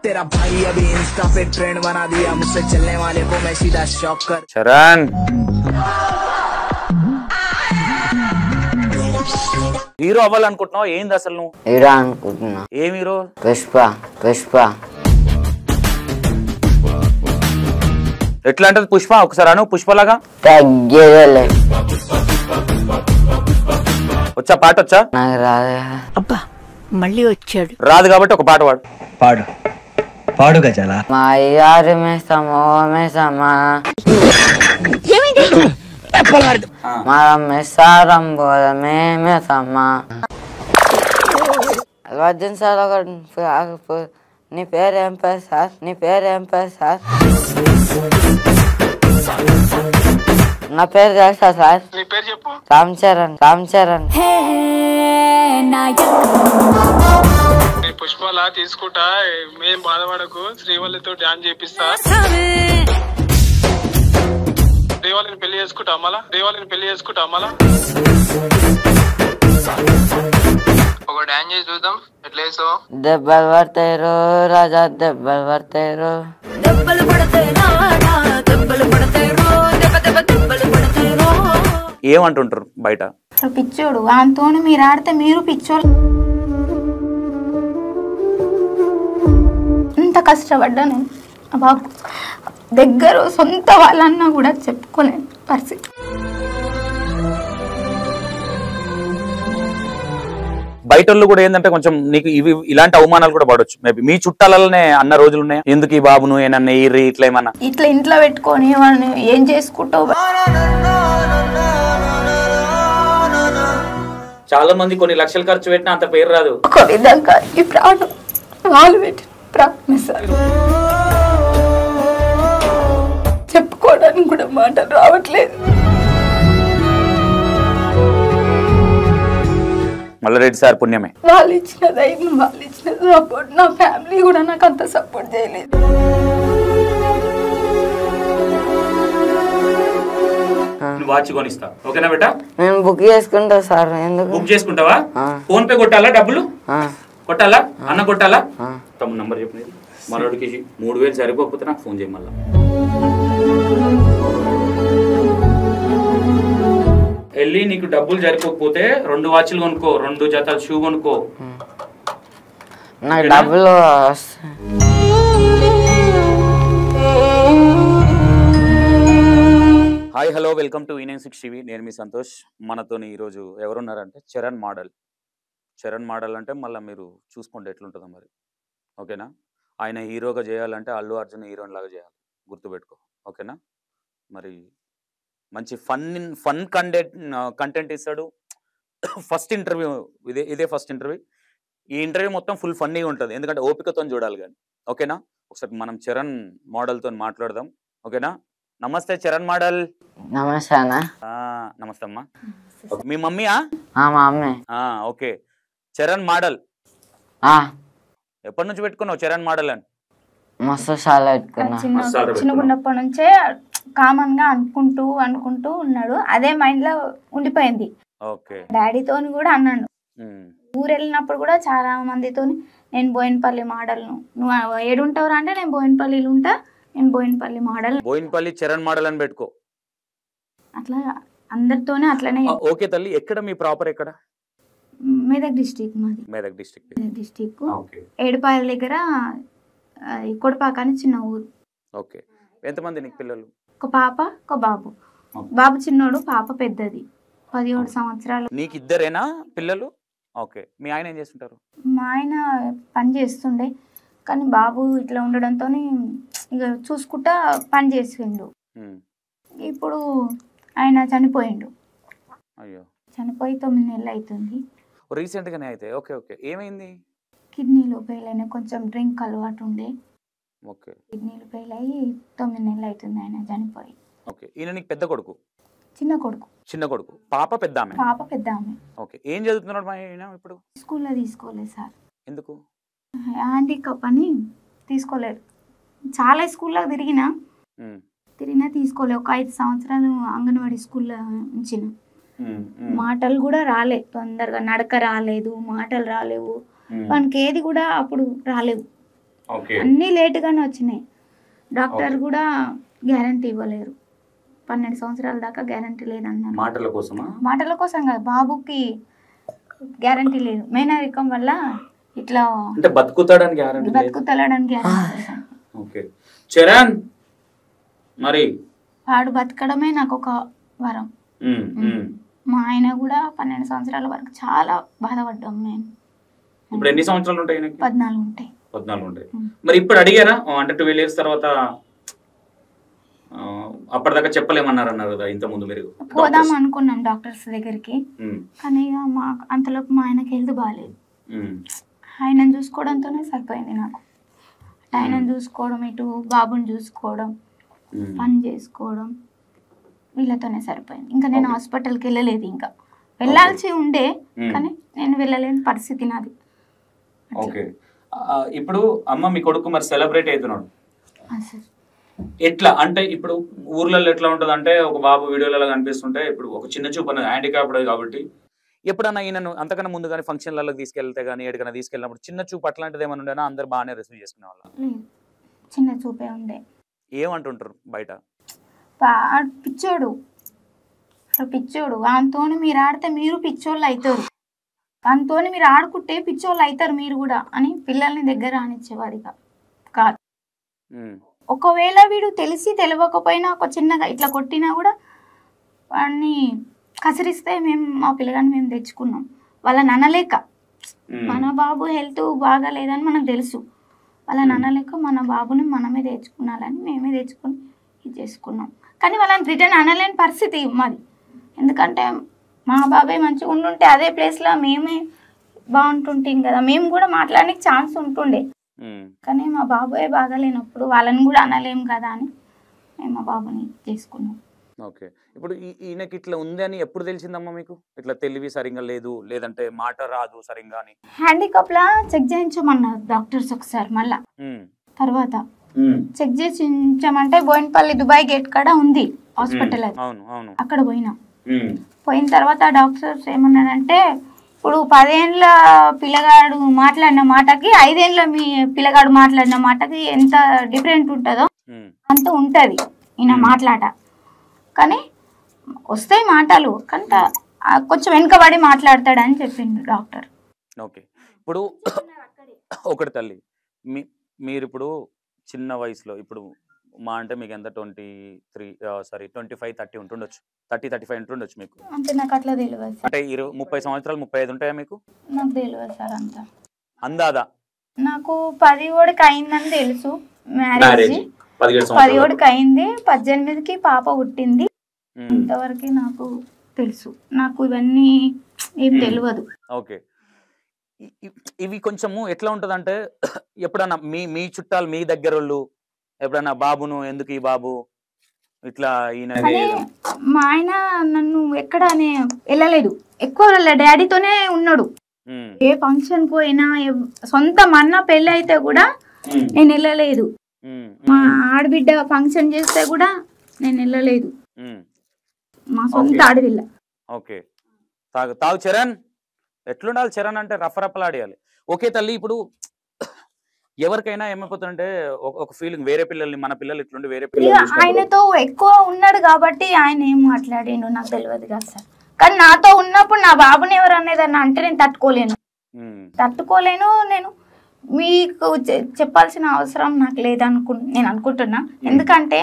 तेरा भाई अभी इंस्टा पे ट्रेंड बना दिया मुझसे चलने वाले को मैं सीधा शॉक कर చరణ్ హీరో అవ్వాలనుకుంటున్నావు ఏంది అసలు నువ్వు హీరో అనుకుంటున్నా ఏం హీరో పుష్ప ఎట్లా అంటది పుష్ప ఒకసారి అను పుష్పలాగా తగ్గేదేలే వచ్చా పాట వచ్చా నాకు రాదే అబ్బా మళ్ళీ వచ్చాడు రాదు కాబట్టి ఒక పాట పాడు పాడు గజాల మా అయ్యారు మేసమా సారం బోధ మేసమ్మా అర్జున్ సార్ ఒక నీ పేరేం పేరు సార్ నా పేరు తెలుసా సార్ రామ్ చరణ్ పుష్పలా తీసుకుంటా మేం బాధపడకు శ్రీవల్లితో డాన్స్ చేపిస్తా శ్రీవల్లిని పెళ్లి చేసుకుంటా మళ్ళా ఒక డాన్స్ చేసి చూద్దాం ఎట్లా వేసావు దెబ్బలు పడతారు రాజా దెబ్బలు పడతారు ఏమంటుంటారు బయట పిచ్చోడు ఆయనతో మీరు ఆడితే మీరు పిచ్చోడు ఇంత కష్టపడ్డాను బాబు దగ్గర సొంత వాళ్ళన్నా కూడా చెప్పుకోలేని పరిస్థితి బయట వాళ్ళు కూడా ఏంటంటే కొంచెం నీకు ఇలాంటి అవమానాలు కూడా పడవచ్చు మేబీ మీ చుట్టాలనే అన్న రోజులు ఉన్నాయి ఎందుకు ఈ బాబును ఏనన్నా ఇట్లా ఏమన్నా ఇట్లా ఇంట్లో పెట్టుకొని వాళ్ళని ఏం చేసుకుంటావు చాలా మంది కొన్ని లక్షలు ఖర్చు పెట్టినా అంత పేరు రాదు ఒక విధంగా ఈ ప్రాణం వాళ్ళు పెట్టి ప్రాణం సార్ చెప్పుకోవడానికి కూడా మాటలు రావట్లేదు మల్లారెడ్డి సార్ పుణ్యమే వాళ్ళు ఇచ్చిన ధైర్యం వాళ్ళు ఇచ్చిన సపోర్ట్ నా ఫ్యామిలీ కూడా నాకు అంత సపోర్ట్ చేయలేదు వాచ్ కొనిస్తా ఓకేనా బేటా నేను బుక్ చేసుకుంటా సార్ ఎందుకు బుక్ చేసుకుంటావా ఫోన్ పే కొట్టాలా డబ్బులు కొట్టాలా అన్న కొట్టాలా తమ్ముడు నంబర్ చెప్పినది మనోడికి 3000 సరిపోకపోతే నాకు ఫోన్ చేయ మళ్ళా వెళ్ళి నీకు డబ్బులు సరిపోకపోతే 2 వాచ్లు కొనుక్కో 2 జతల షూ కొనుక్కో నాకు డబ్బులు hi hello welcome to E96 TV నేను మీ సంతోష్ మనతోని ఈరోజు ఎవరున్నారంటే చరణ్ మోడల్ అంటే మళ్ళీ మీరు చూసుకోండి ఎట్లుంటుందో మరి ఓకేనా ఆయన హీరోగా చేయాలంటే అల్లు అర్జున్ హీరోయిన్ లాగా చేయాలి గుర్తుపెట్టుకో ఓకేనా మరి మంచి ఫన్ కంటెంట్ ఇస్తాడు ఫస్ట్ ఇంటర్వ్యూ ఇదే ఫస్ట్ ఇంటర్వ్యూ ఈ ఇంటర్వ్యూ మొత్తం ఫుల్ ఫన్నీగా ఉంటుంది ఎందుకంటే ఓపికతో చూడాలి కానీ ఓకేనా ఒకసారి మనం చరణ్ మోడల్తో మాట్లాడదాం ఓకేనా నమస్తే చరణ్ మోడల్ నమస్తే అన్న నమస్తే అమ్మా మీ మమ్మీయా మా అమ్మే ఓకే చరణ్ మోడల్ ఎప్పటి నుంచి పెట్టుకున్నావు చరణ్ మోడల్ అని మస్తు చాలా పెట్టుకున్నా చిన్నప్పటి నుంచే కామన్ గా అనుకుంటూ ఉన్నాడు అదే మైండ్ లో ఉండిపోయింది డాడీతో కూడా అన్నాడు ఊరు వెళ్ళినప్పుడు కూడా చాలా మందితో నేను బోయినపల్లి మోడల్ను నువ్వు ఏడుంటావురా అంటే నేను బోయినపల్లిలో ఉంటా నేను బోయినపల్లి మోడల్ బోయినపల్లి చరణ్ మోడల్ అని పెట్టుకో అట్లా అందరితోనే అట్లనే ఓకే తల్లి ఎక్కడ మీ ప్రాపర్ ఎక్కడ మెదక్ డిస్ట్రిక్ట్ మాది మెదక్ డిస్ట్రిక్ట్ ఏడుపాయల దగ్గర కొడపాక అని చిన్న ఊరు ఓకే ఎంతమంది నీకు పిల్లలు ఒక పాప ఒక బాబు చిన్నోడు పాప పెద్దది 17 సంవత్సరాలు నీకు ఇద్దరేనా పిల్లలు ఓకే మీ ఆయన ఏం చేస్తుంటారు మా ఆయన పని చేస్తుండే కానీ బాబు ఇట్లా ఉండడంతో ఇక చూసుకుంటా పని చేసిండు ఇప్పుడు ఆయన చనిపోయిండు అయ్యో చనిపోయి 9 నెలలు అవుతుంది రీసెంట్ గానే అయితే ఓకే ఓకే ఏమైంది కిడ్నీలో ఫెయిల్ అయినా కొంచెం డ్రింక్ అలవాటు ఉండే ఓకే కిడ్నీలో ఫెయిల్ అయ్యి 9 నెలలు అవుతుంది ఆయన చనిపోయి ఓకే ఈయన నీకు పెద్ద కొడుకు చిన్న కొడుకు పాప పెద్ద ఆమె ఓకే ఏం చదువుతున్నాడు మా ఆయన ఇప్పుడు స్కూల్లో తీసుకోలేదు సార్ ఎందుకు హ్యాండిక్యాప్ అని తీసుకోలేదు చాలా స్కూల్లో తిరిగినా తీసుకోలే ఒక 5 సంవత్సరాలు అంగన్వాడీ స్కూల్లో ఉంచిన మాటలు కూడా రాలే తొందరగా నడక రాలేదు మాటలు రాలేవు వానికి ఏది కూడా అప్పుడు రాలేవు ఓకే అన్నీ లేటుగానే వచ్చినాయి. డాక్టర్ కూడా గ్యారంటీ ఇవ్వలేరు. 12 సంవత్సరాల దాకా గ్యారంటీ లేదన్నారు. మాటల కోసమా? మాటల కోసం కాదు, బాబుకి గ్యారంటీ లేదు. మేనరికం వల్ల ఇట్లా అంటే బతుకుతాడని గ్యారంటీ లేదు. బతుకుతలడానికి ఓకే చరణ్ మరి వాడు బతకడమే నాకు ఒక వరం. మా ఆయన కూడా 12 సంవత్సరాల వరకు చాలా బాధపడ్డాం మేము. ఇప్పుడు ఎన్ని సంవత్సరాలు ఉంటాయి? 14 ఉంటాయి. 14 ఉంటాయి. మరి ఇప్పుడు అడిగారా అంటే 12 years తర్వాత అప్పటిదాకా చెప్పలేమన్నారు కదా ఇంత ముందు మీరు? పోదాం అనుకున్నాం డాక్టర్స్ దగ్గరికి, కానీ ఇక మా అంతలోపు మా ఆయనకి హెల్త్ బాగాలేదు. ఆయనను చూసుకోవడంతోనే సరిపోయింది నాకు. ఆయనను చూసుకోవడం, ఇటు బాబుని చూసుకోవడం, పని చేసుకోవడం, వీళ్ళతోనే సరిపోయింది. ఇంకా నేను హాస్పిటల్కి వెళ్ళలేదు. ఇంకా వెళ్ళాల్సి ఉండే కానీ నేను వెళ్ళలేని పరిస్థితి నాది. ఓకే ఇప్పుడు అమ్మ మీ కొడుకు మరి సెలబ్రేట్ అవుతున్నాడు ఎట్లా అంటే ఇప్పుడు ఊర్లలో ఎట్లా ఉంటుంది అంటే ఒక బాబు వీడియోలలో కనిపిస్తుంటే ఇప్పుడు ఒక చిన్న చూపు అనేది హ్యాండిక్యాప్డ్ కాబట్టి ఎప్పుడన్నా ఈయనను అంతకన్నా ముందు కానీ ఫంక్షన్లలో తీసుకెళ్తే కానీ ఎక్కడికైనా తీసుకెళ్ళినప్పుడు చిన్న చూపు అట్లాంటిది ఏమైనా ఉండేనా? అందరు బాగానే రిసీవ్ చేసుకునే వాళ్ళ? చిన్న చూపే ఉండే. ఏమంటుంటారు బయట? పిచ్చోడు, పిచ్చోడు, వానితోని మీరు ఆడితే మీరు పిచ్చోళ్ళు అవుతారు, వానితోని మీరు ఆడుకుంటే పిచ్చోళ్ళు అవుతారు మీరు కూడా అని పిల్లల్ని దగ్గర ఆనిచ్చేవాడి కాదు. ఒకవేళ వీడు తెలిసి తెలియకపోయినా ఒక చిన్నగా ఇట్లా కొట్టినా కూడా వాడిని కసిరిస్తే మేము మా పిల్లగాన్ని మేము తెచ్చుకున్నాం. వాళ్ళని అనలేక, మన బాబు హెల్త్ బాగాలేదని మనకు తెలుసు, వాళ్ళని అనలేక మన బాబుని మనమే తెచ్చుకున్నాలని మేమే తెచ్చుకుని ఇది చేసుకున్నాం. కానీ వాళ్ళని రిటర్న్ అనలేని పరిస్థితి మాది. ఎందుకంటే మా బాబాయ్ మంచిగా ఉండుంటే అదే ప్లేస్లో మేమే బాగుంటుంటాం కదా, మేము కూడా మాట్లాడడానికి ఛాన్స్ ఉంటుండే. కానీ మా బాబాయ్ బాగాలేనప్పుడు వాళ్ళని కూడా అనలేం కదా అని మేము మా బాబుని చేసుకున్నాం. ఓకే ఇప్పుడు ఈయనకి ఇట్లా ఉంది అని ఎప్పుడు తెలిసిందమ్మా మీకు? ఇట్లా తెలివి సరిగ్గా లేదు లేదంటే మాట రాదు సరిగ్గా అని హ్యాండిక్యాప్ లా చెక్ చేయించమన్నారు డాక్టర్స్ ఒకసారి. మళ్ళా తర్వాత చెక్ చేయించమంటే బోయినపల్లి దుబాయ్ గేట్ కాడ ఉంది హాస్పిటల్, అది అక్కడ పోయిన తర్వాత డాక్టర్స్ ఏమన్నారంటే ఇప్పుడు 10 ఏళ్ళ పిల్లగాడు మాట్లాడిన మాటకి 5 ఏళ్ళ మీ పిల్లగాడు మాట్లాడిన మాటకి ఎంత డిఫరెంట్ ఉంటుందో అంత ఉంటుంది ఈయన మాట్లాడ. కానీ వస్తాయి మాటలు కానీ కొంచెం వెనుకబడి మాట్లాడతాడని చెప్పిండు డాక్టర్. ఓకే ఇప్పుడు ఒకటి తల్లి, మీరు ఇప్పుడు చిన్న వయసులో ఇప్పుడు మా అంటే మీకు ఎంత 25-30 ఉంటుండొచ్చు, 30-35 ఉంటుండొచ్చు మీకు. అంటే నాకు అట్లా తెలియదు అంటే 30 సంవత్సరాలు 35 ఉంటాయా మీకు? నాకు తెలియదు సార్ అంత అందాదా. నాకు 10 అయిందని తెలుసు, మ్యారేజ్ 17 అయింది, 18కి పాప పుట్టింది, ఇంతవరకు నాకు తెలుసు. నాకు ఇవన్నీ ఏం తెలియదు. ఓకే ఇవి కొంచెము ఎట్లా ఉంటదంటే ఎప్పుడన్నా మీ చుట్టాలు మీ దగ్గర వాళ్ళు ఎప్పుడన్నా బాబును ఎందుకు ఈ బాబు ఇట్లా ఈయన మా ఆయన నన్ను ఎక్కడ వెళ్ళలేదు, ఎక్కువ డాడీతోనే ఉన్నాడు. ఏ ఫంక్షన్ పోయినా సొంత మన్న పెళ్ళి అయితే కూడా నేను వెళ్ళలేదు, మా ఆడబిడ్డ ఫంక్షన్ చేస్తే కూడా నేను వెళ్ళలేదు, మా సొంత ఆడపిల్ల. ఓకే తాగు చరణ్, ఎట్లుండాలి చరణ్ అంటే రఫరఫలాడేయాలి. ఓకే తల్లి ఇప్పుడు ఎవరికైనా ఏమైపోతుందంటే ఒక ఫీలింగ్ వేరే పిల్లల్ని మన పిల్లలు ఇట్లుండి వేరే పిల్లలు ఆయనతో ఎక్కువ ఉన్నాడు కాబట్టి ఆయన ఏం మాట్లాడిండు నాకు తెలియదు కదా సార్. కానీ నాతో ఉన్నప్పుడు నా బాబుని ఎవరు అనేదన్నా అంటే నేను తట్టుకోలేను. నేను మీకు చెప్పాల్సిన అవసరం నాకు లేదనుకు నేను అనుకుంటున్నా. ఎందుకంటే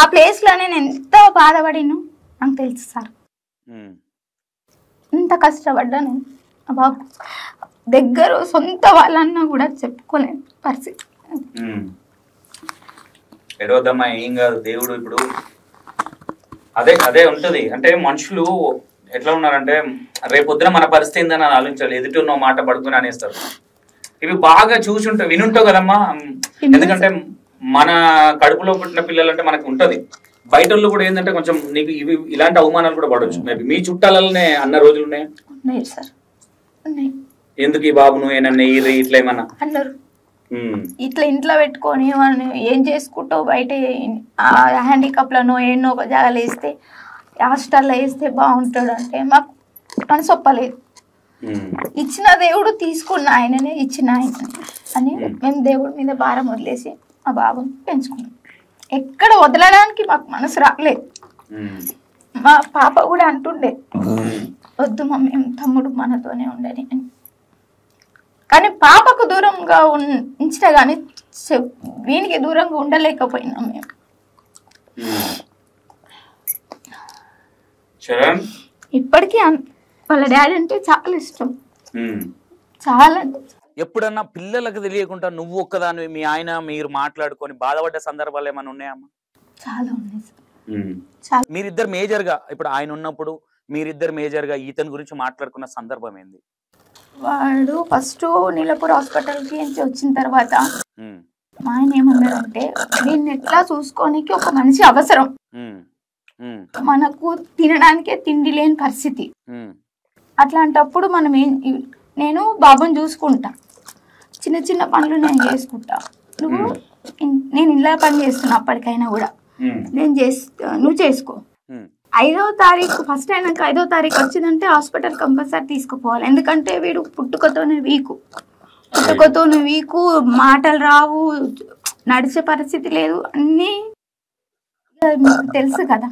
ఆ ప్లేస్లో నేను ఎంత బాధపడినో నాకు తెలుసు సార్, ఎంత కష్టపడ్డాను. ఆ బాబు దగ్గర సొంత వాళ్ళన్నా కూడా చెప్పుకోలేని పరిస్థితి. ఎడవద్దమ్మా, ఏం కాదు, దేవుడు ఇప్పుడు అదే ఉంటది. అంటే మనుషులు ఎట్లా ఉన్నారంటే రేపొద్దున మన పరిస్థితి ఏందని ఆలోచించాలి, ఎదుటి ఉన్న మాట పడుకుని అనేస్తారు. ఇవి బాగా చూసుంటావు వినుంటావు కదమ్మా, ఎందుకంటే మన కడుపులో పుట్టిన పిల్లలంటే మనకు ఉంటది. బయట వాళ్ళు కూడా ఏంటంటే కొంచెం నీకు ఇవి ఇలాంటి అవమానాలు కూడా పడవచ్చు. మేబీ మీ చుట్టాలనే అన్న రోజులు ఉన్నాయా? ఎందుకు ఈ బాబును ఏమన్నా ఇట్లా ఏమన్నా అన్నారు, ఇట్లా ఇంట్లో పెట్టుకొని ఏం చేసుకుంటావు, బయట హ్యాండిక్యాప్లను ఎన్నో జాగాలు వేస్తే హాస్టల్లో వేస్తే బాగుంటాడు అంటే మాకు మనసు ఒప్పలేదు. ఇచ్చిన దేవుడు తీసుకున్న ఆయననే, ఇచ్చిన ఆయన అని మేము దేవుడి మీద భారం వదిలేసి మా బాబుని పెంచుకున్నాం. ఎక్కడ వదలడానికి మాకు మనసు రాలేదు. మా పాప కూడా అంటుండే, వద్దు మమ్మీ తమ్ముడు మనతోనే ఉండని అని. కానీ పాపకు దూరంగా ఉంచిన కానీ వీనికి దూరంగా ఉండలేకపోయినాం మేము. ఇప్పటికీ వాళ్ళ డాడీ అంటే చాలా ఇష్టం, చాలా. ఎప్పుడన్నా పిల్లలకు తెలియకుండా నువ్వు ఒక్కదాని మీ ఆయన మీరు మాట్లాడుకొని బాధపడ్డ సందర్భాలు ఏమైనా ఉన్నాయమ్మా? చాలా ఉన్నాయి సార్. మీరిద్దరు మేజర్ గా, ఇప్పుడు ఆయన ఉన్నప్పుడు మీరిద్దరు మేజర్ గా ఇతని గురించి మాట్లాడుకున్న సందర్భం ఏంది? వాడు ఫస్ట్ నీలపూర్ హాస్పిటల్కి వచ్చిన తర్వాత మా ఆయన ఏమన్నారంటే, దీన్ని ఎట్లా చూసుకోనికి ఒక మనిషి అవసరం, మనకు తినడానికే తిండి లేని పరిస్థితి. అట్లాంటప్పుడు మనం నేను బాబుని చూసుకుంటా, చిన్న చిన్న పనులు నేను చేసుకుంటా, నేను ఇలా పని చేస్తున్నా అప్పటికైనా కూడా నేను నువ్వు చేసుకో. 5వ తారీఖు ఫస్ట్ అయినాక 5వ తారీఖు వచ్చిందంటే హాస్పిటల్ కంపల్సరీ తీసుకుపోవాలి. ఎందుకంటే వీడు పుట్టుకతోనే వీకు, మాటలు రావు, నడిచే పరిస్థితి లేదు, అన్నీ తెలుసు కదా,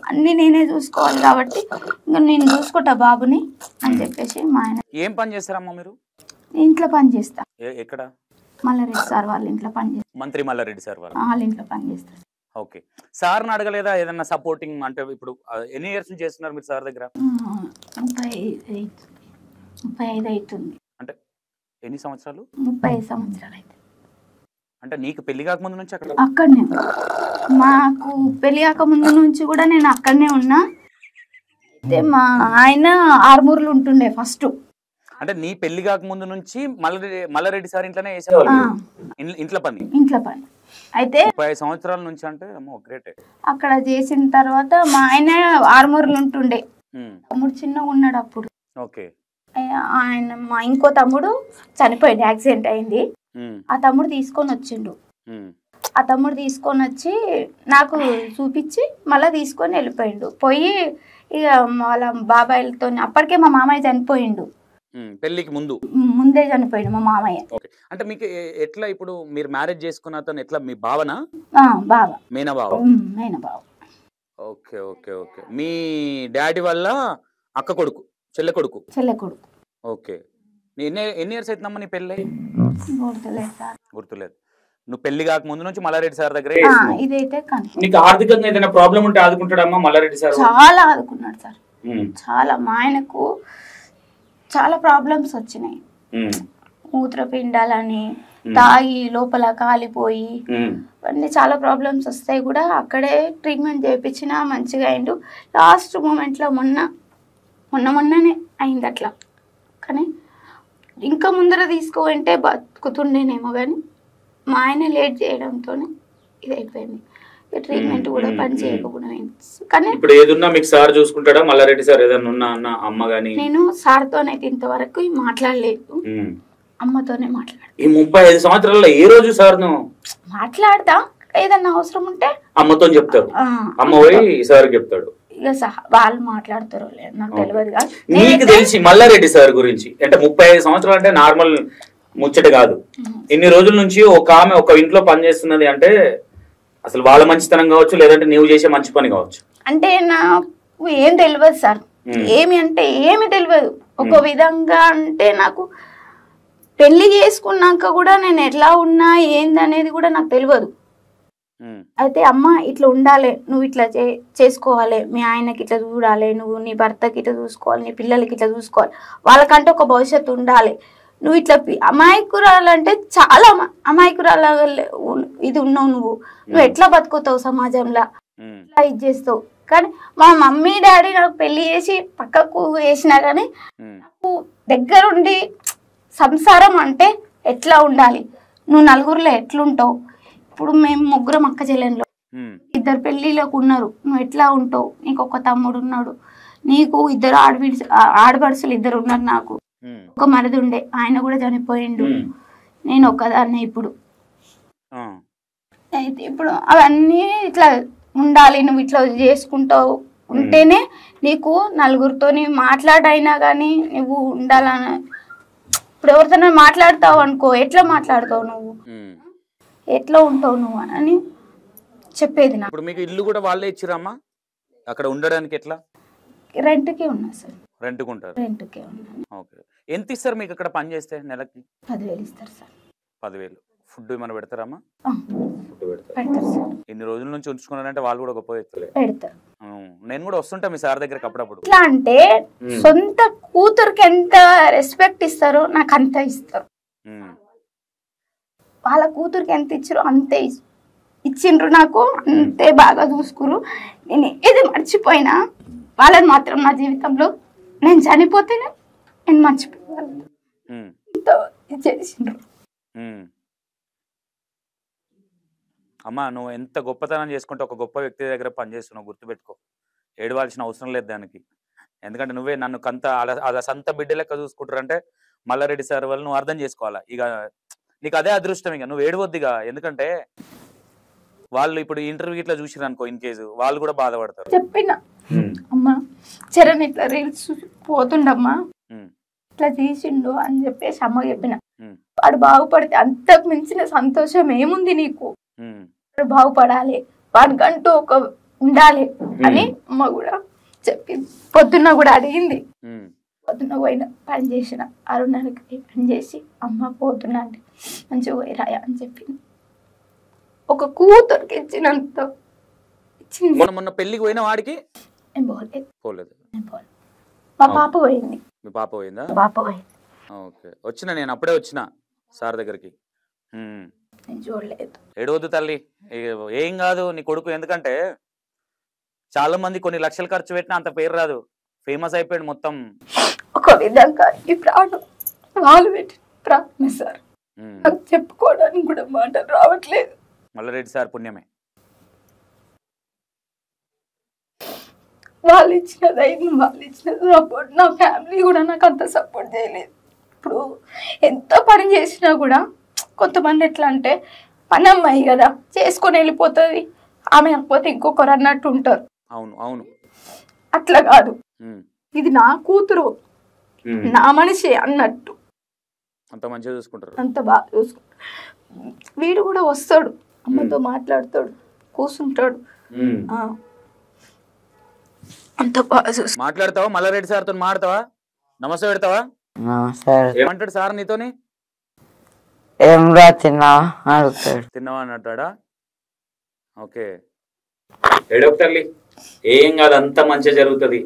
అన్ని నేనే చూసుకోవాలి. కాబట్టి ఇంకా నేను చూసుకుంటా బాబుని అని చెప్పేసి మా ఆయన. ఏం పని చేస్తారమ్మా మీరు? ఇంట్లో పని చేస్తా. ఎక్కడ? మల్లారెడ్డి సార్ వాళ్ళ ఇంట్లో పని చేస్తా. మంత్రి మల్లారెడ్డి సార్ వాళ్ళ ఇంట్లో పని చేస్తారు. ఓకే. సార్ని అడగలేదా ఏదన్నా సపోర్టింగ్? అంటే ఇప్పుడు ఎన్ని ఇయర్స్ నుంచి చేస్తున్నారు మీరు సార్ దగ్గర? 35 అవుతుంది. అంటే ఎన్ని సంవత్సరాలు? 35 సంవత్సరాలు అయితే. అంటే నీకు పెళ్లి కాకముందు నుంచి అక్కడనే, మాకు పెళ్లి కాకముందు నుంచి కూడా నేను అక్కడనే ఉన్నా. అయితే మా ఆయన ఆర్మూర్లు ఉంటుండే ఫస్ట్. అంటే నీ పెళ్లి కాకముందు నుంచి మల్లారెడ్డి సార్ ఇంట్లోనే చేసేవాళ్ళు ఇంట్లో పని? ఇంట్లో పని అయితే 35 సంవత్సరాల నుంచి. అంటే గ్రేట్. అక్కడ చేసిన తర్వాత మా ఆయన ఆర్మూర్లు ఉంటుండే. తమ్ముడు చిన్నగా ఉన్నాడు అప్పుడు. ఓకే. ఆయన మా ఇంకో తమ్ముడు చనిపోయింది, యాక్సిడెంట్ అయింది. ఆ తమ్ముడు తీసుకొని వచ్చిండు. ఆ తమ్ముడు తీసుకొని వచ్చి నాకు చూపించి మళ్ళీ తీసుకొని వెళ్ళిపోయిండు. పోయి ఇక వాళ్ళ బాబాయిలతో, అప్పటికే మా మామయ్య చనిపోయిండు, పెళ్లికి ముందే చనిపోయిండు మా మామయ్య. అంటే మీకు ఎట్లా ఇప్పుడు మీరు మ్యారేజ్ చేసుకున్న అతను ఎట్లా మీ బావనా? బావ, మేనబావ. Okay okay okay. మీ డాడీ వల్ల అక్క కొడుకు, చెల్లె కొడుకు. ఓకే. ఎన్ని ఇయర్స్ అవుతుందమ్మా నీ పెళ్ళి? గుర్తులేదు. నువ్వు పెళ్లి కాక ముందు నుంచి మల్లారెడ్డి సార్ దగ్గర. నీకు ఆర్థికంగా ఏదైనా ప్రాబ్లం ఉంటే ఆదుకుంటాడమ్మా మల్లారెడ్డి సార్? చాలా ఆదుకున్నాడు సార్, చాలా. మా ఆయనకు చాలా ప్రాబ్లమ్స్ వచ్చినాయి, మూత్రపిండాలని, తాగి లోపల కాలిపోయి, అన్నీ చాలా ప్రాబ్లమ్స్ వస్తాయి కూడా. అక్కడే ట్రీట్మెంట్ చేయించినా మంచిగా అయిండు. లాస్ట్ మూమెంట్లో మొన్ననే అయింది అట్లా. కానీ ఇంకా ముందర తీసుకుపోయింటే బతుకుతుండేనేమో, కానీ మా ఆయన లేట్ చేయడంతో ఇది అయిపోయింది. ట్రీట్మెంట్ కూడా పని చేయకపోయింది. కానీ ఇప్పుడు ఏదున్నా మీకు సార్ చూసుకుంటాడా మల్లారెడ్డి సార్? ఏదన్నా ఉన్నా అమ్మ గాని? నేను సార్తోనైతే ఇంతవరకు మాట్లాడలేదు, అమ్మతోనే మాట్లాడు. ఈ 35 సంవత్సరాల్లో ఏ రోజు సార్ మాట్లాడతా? ఏదన్నా అవసరం ఉంటే అమ్మతో చెప్తారు, అమ్మ పోయి సార్ చెప్తాడు. ఇక వాళ్ళు మాట్లాడతారో లేదు నాకు తెలియదు. కానీ నీకు తెలిసి మల్లారెడ్డి సార్ గురించి అంటే 35 సంవత్సరాలు అంటే నార్మల్ ముచ్చట కాదు. ఇన్ని రోజుల నుంచి ఒక ఆమె ఒక ఇంట్లో పనిచేస్తున్నది అంటే అసలు వాళ్ళ మంచితనం కావచ్చు, లేదంటే నువ్వు చేసే మంచి పని కావచ్చు. అంటే నాకు ఏం తెలియదు సార్, ఏమి తెలియదు. ఒక విధంగా అంటే నాకు పెళ్లి చేసుకున్నాక కూడా నేను ఎట్లా ఉన్నా ఏందనేది కూడా నాకు తెలియదు. అయితే అమ్మ ఇట్లా ఉండాలి, నువ్వు ఇట్లా చేసుకోవాలి, మీ ఆయనకి ఇట్లా చూడాలి, నువ్వు నీ భర్తకి ఇట్లా చూసుకోవాలి, నీ పిల్లలకి ఇట్లా చూసుకోవాలి, వాళ్ళకంటే ఒక భవిష్యత్తు ఉండాలి, నువ్వు ఇట్లా అమాయకురాలు అంటే చాలా అమాయకురాల ఇది ఉన్నావు, నువ్వు ఎట్లా బతుకుతావు సమాజంలో, ఇట్లా ఇది చేస్తావు. కానీ మా మమ్మీ డాడీ నాకు పెళ్లి చేసి పక్కకు వేసినా కానీ నాకు దగ్గరుండి సంసారం అంటే ఎట్లా ఉండాలి, నువ్వు నలుగురిలో ఎట్లుంటావు, ఇప్పుడు మేము ముగ్గురం అక్క చెల్లెన్లో 2 పెళ్లిలోకి ఉన్నారు, నువ్వు ఎట్లా ఉంటావు, నీకు ఒక తమ్ముడు ఉన్నాడు, నీకు 2 ఆడపడుచులు 2 ఉన్నారు, నాకు ఒక మరిది ఉండే, ఆయన కూడా చనిపోయిండు, నేను ఒక్కదాన్నే ఇప్పుడు. అయితే ఇప్పుడు అవన్నీ ఇట్లా ఉండాలి, నువ్వు ఇట్లా చేసుకుంటావు, ఉంటేనే నీకు నలుగురితోని మాట్లాడైనా కానీ నువ్వు ఉండాలని. ఇప్పుడు ఎవరితోనే మాట్లాడతావు అనుకో, ఎట్లా మాట్లాడతావు నువ్వు, ఎట్లా ఉంటావు నువ్వు అని చెప్పేది నాకు. ఇప్పుడు మీకు ఇల్లు కూడా వాళ్ళే ఇచ్చిరమ్మా అక్కడ ఉండడానికి? ఎట్లా? రెంట్కే ఉన్నా సార్. రెంట్కి ఉంటారు? రెంట్కే ఉన్నాను. ఓకే. ఎంత ఇస్తారు మీకు అక్కడ పని చేస్తే నెలకి? 10,000 ఇస్తారు సార్. 10,000. ఫుడ్ ఏమైనా పెడతారమ్మా? ఫుడ్ పెడతారు సార్. ఇన్ని రోజుల నుంచి ఉంచుకున్నారంటే వాళ్ళు కూడా గొప్ప వ్యక్తులే. పెడతారు. నేను కూడా వస్తుంటా మీ సార్ దగ్గరకు అప్పుడప్పుడు. ఎట్లా అంటే సొంత కూతురికి ఎంత రెస్పెక్ట్ ఇస్తారో నాకు అంత ఇస్తారు. వాళ్ళ కూతురికి ఎంత ఇచ్చారో అంతే ఇచ్చిండ్రు, నాకు అంతే బాగా చూసుకురు. నేను ఏది మర్చిపోయినా వాళ్ళని మాత్రం నా జీవితంలో నేను చనిపోతేనే నేను మర్చిపోయాను. చేసిండ్రు. అమ్మా నువ్వు ఎంత గొప్పతనం చేసుకుంటే ఒక గొప్ప వ్యక్తి దగ్గర పనిచేస్తున్నావు, గుర్తుపెట్టుకో. ఏడవాల్సిన అవసరం లేదు దానికి. ఎందుకంటే నువ్వే నన్ను అలా సంత బిడ్డ లెక్క చూసుకుంటారంటే మల్లారెడ్డి సార్ వాళ్ళు నువ్వు అర్థం చేసుకోవాలా. ఇక నీకు అదే అదృష్టం, ఇక నువ్వు ఏడవద్దిగా. ఎందుకంటే వాళ్ళు ఇప్పుడు ఇంటర్వ్యూ ఇట్లా చూసిరు అనుకో, ఇన్ కేసు వాళ్ళు కూడా బాధపడతారు. చెప్పిన అమ్మా చరణ్ ఇట్లా రీల్స్ పోతుండమ్మా, ఇట్లా తీసిండు అని చెప్పేసి అమ్మ చెప్పిన. వాడు బాగుపడితే అంతకు మించిన సంతోషం ఏముంది నీకు, వాడు బాగుపడాలి, వాడికంటూ ఒక ఉండాలి అని అమ్మ కూడా చెప్పింది. పొద్దున్న కూడా అడిగింది. పొద్దున్న పోయిన పని చేసిన 6:30కి పని చేసి అమ్మ పోతున్నా అంటే మంచిగా పోయిరాయా అని చెప్పింది. ఒక కూతురికి ఇచ్చినంత ఇచ్చింది. మొన్న పెళ్లికి పోయిన వాడికి నేను పోలేదు. పోలేదు. మా పాప పోయింది. మీ పాప పోయిందా? పాప పోయింది. ఓకే. వచ్చిన నేను అప్పుడే వచ్చిన సార్ దగ్గరికి. నేను చూడలేదు. ఏడవద్దు తల్లి, ఏం కాదు నీ కొడుకు. ఎందుకంటే చాలా మంది కొన్ని లక్షలు ఖర్చు పెట్టినా అంత పేరు రాదు, ఫేమస్ అయిపోయాడు మొత్తం. ఒక విధంగా ఈ ప్రాణం వాళ్ళు పెట్టిన ప్రాణం సార్, నాకు చెప్పుకోవడానికి కూడా మాటలు రావట్లేదు. మల్లారెడ్డి సార్ పుణ్యమే. వాళ్ళు ఇచ్చిన ధైర్యం, వాళ్ళు ఇచ్చిన సపోర్ట్, నా ఫ్యామిలీ కూడా నాకు అంత సపోర్ట్ చేయలేదు. ఇప్పుడు ఎంత పని చేసినా కూడా కొంతమంది ఎట్లా అంటే పని అమ్మాయి కదా చేసుకొని వెళ్ళిపోతుంది, ఆమె కాకపోతే ఇంకొకరు అన్నట్టు ఉంటారు. అవును అవును. అట్లా కాదు, ఇది నా కూతురు, నా మనిషి అన్నట్టు అంత మంచిగా చూసుకుంటారు, అంత బాగా చూసుకుంటారు. వీడు కూడా వస్తాడు, అమ్మతో మాట్లాడతాడు, కూర్చుంటాడు, అంత బాగా చూసుకుంటాడు. మాట్లాడతావా? మల్లారెడ్డి సార్తో మాట్లాడతావా? నమస్తే పెడతావా? ఏమంటాడు సార్ నీతోని? ఏం రా తిన్నావా అడుగుతాడు. తిన్నావా అని అంటాడా? ఓకే. ఏడొక తల్లి, ఏం కాదు, అంత మంచిగా జరుగుతుంది.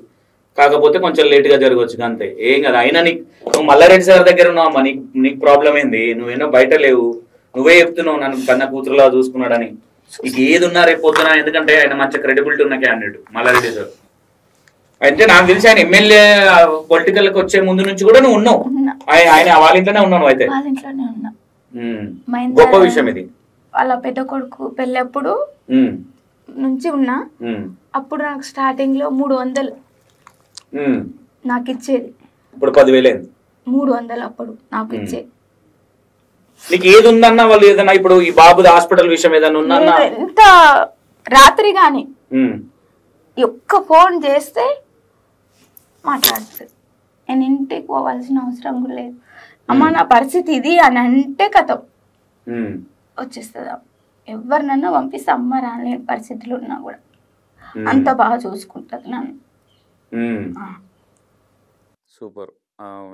కాకపోతే కొంచెం లేట్ గా జరగవచ్చు అంతే, ఏం కాదు. అయినా నువ్వు మల్లారెడ్డి సార్ దగ్గర ఉన్నావమ్మా, నీకు ప్రాబ్లం ఏంది? నువ్వేనో బయట లేవు, నువ్వే చెప్తున్నావు నన్ను కన్నా కూతురులా చూసుకున్నాడని. నీకు ఏది ఉన్నా రేపు పొద్దున, ఎందుకంటే ఆయన మంచి క్రెడిబిలిటీ ఉన్న క్యాండిడేట్ మల్లారెడ్డి సార్. అయితే నాకు తెలిసి ఆయన ఎమ్మెల్యే పొలిటికల్ కి వచ్చే ముందు నుంచి కూడా నువ్వు ఉన్నావు, ఆయన వాళ్ళ ఇంట్లోనే ఉన్నావు. అయితే వాళ్ళ ఇంట్లోనే ఉన్నా. గొప్ప విషయం ఇది. వాళ్ళ పెద్ద కొడుకు పెళ్ళప్పుడు నుంచి ఉన్నా. అప్పుడు నాకు స్టార్టింగ్ లో 300 నాకు ఇచ్చేది, ఇప్పుడు 10,000 అయింది. 300 అప్పుడు నాకు ఇచ్చేది. నీకు ఏది ఉందన్నా వాళ్ళు ఏదన్నా, ఇప్పుడు ఈ బాబు హాస్పిటల్ విషయం ఏదన్నా ఉందన్నా, ఎంత రాత్రి గాని ఒక్క ఫోన్ చేస్తే మాట్లాడుతుంది. నేను ఇంటికి పోవాల్సిన అవసరం కూడా లేదు. అమ్మ నా పరిస్థితి ఇది అని అంటే కథం వచ్చేస్తుందా. ఎవరినన్నా పంపిస్తే అమ్మ రాని పరిస్థితులు ఉన్నా కూడా అంత బాగా చూసుకుంటుంది నన్ను. సూపర్.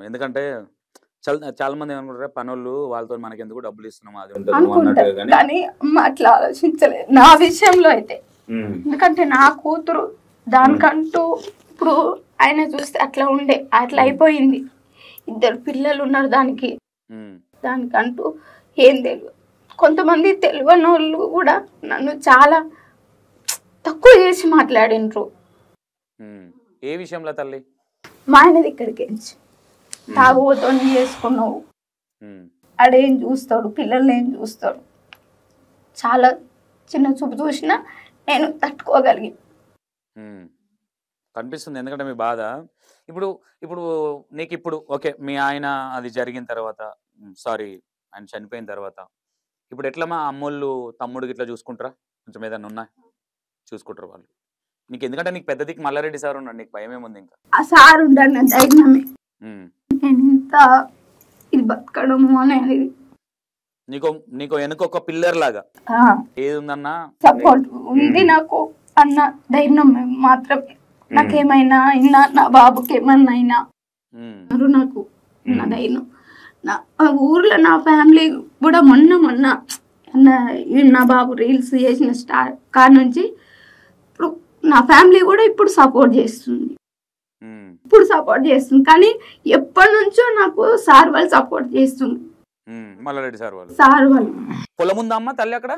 ఎందుకంటే చాలా మంది ఏమనుకుంటారు, పనులు వాళ్ళతో మనకి ఎందుకు డబ్బులు ఇస్తున్నాం అది అనుకుంటారు, కానీ అమ్మ అట్లా ఆలోచించలేదు నా విషయంలో అయితే. ఎందుకంటే నా కూతురు దానికంటూ ఇప్పుడు ఆయన చూస్తే అట్లా ఉండే, అట్లా అయిపోయింది. 2 పిల్లలు ఉన్నారు దానికంటూ ఏం తెలియదు. కొంతమంది తెలియని వాళ్ళు కూడా నన్ను చాలా తక్కువ చేసి మాట్లాడినరు. ఏ విషయంలో తల్లి? మా ఆయన దగ్గరికి తాగుబోతో చేసుకున్నావు, ఆడేం చూస్తాడు, పిల్లల్ని ఏం చూస్తాడు, చాలా చిన్న చూపు చూసినా నేను తట్టుకోగలిగి కనిపిస్తుంది. ఎందుకంటే మీ బాధ ఇప్పుడు నీకు ఇప్పుడు ఓకే, మీ ఆయన అది జరిగిన తర్వాత, సారీ ఆయన చనిపోయిన తర్వాత ఇప్పుడు ఎట్లా మా అమ్మోళ్ళు తమ్ముడికి ఇట్లా చూసుకుంటారా? కొంచెం ఏదైనా ఉన్నా చూసుకుంటారు వాళ్ళు? నీకు ఎందుకంటే నీకు పెద్ద దిక్కు మల్లారెడ్డి సార్ ఉన్నాడు, నీకు భయం ఏముంది ఇంకా. ఆ సార్ ఉండన్న ధైర్యమే ఉమ్. నేను ఇంత ఇది బతకడము అనేది నీకు నీకు వెనుక ఒక పిల్లర్ లాగా ఏది ఉందన్నా సపోర్ట్ ఉంది నాకు అన్న ధైర్యం మాత్రమే. నాకేమైనా అయినా నా బాబుకి ఏమన్నా అయినా నాకు నా ధైర్యం. నా ఊర్లో నా ఫ్యామిలీ కూడా మొన్న నా బాబు రీల్స్ చేసిన కాడ నుంచి ఇప్పుడు నా ఫ్యామిలీ కూడా ఇప్పుడు సపోర్ట్ చేస్తుంది. కానీ ఎప్పటి నుంచో నాకు సార్ వాళ్ళు సపోర్ట్ చేస్తుంది. మల్లారెడ్డి సార్ వాళ్ళు పొలం ఉందా అమ్మ తల్లి అక్కడ?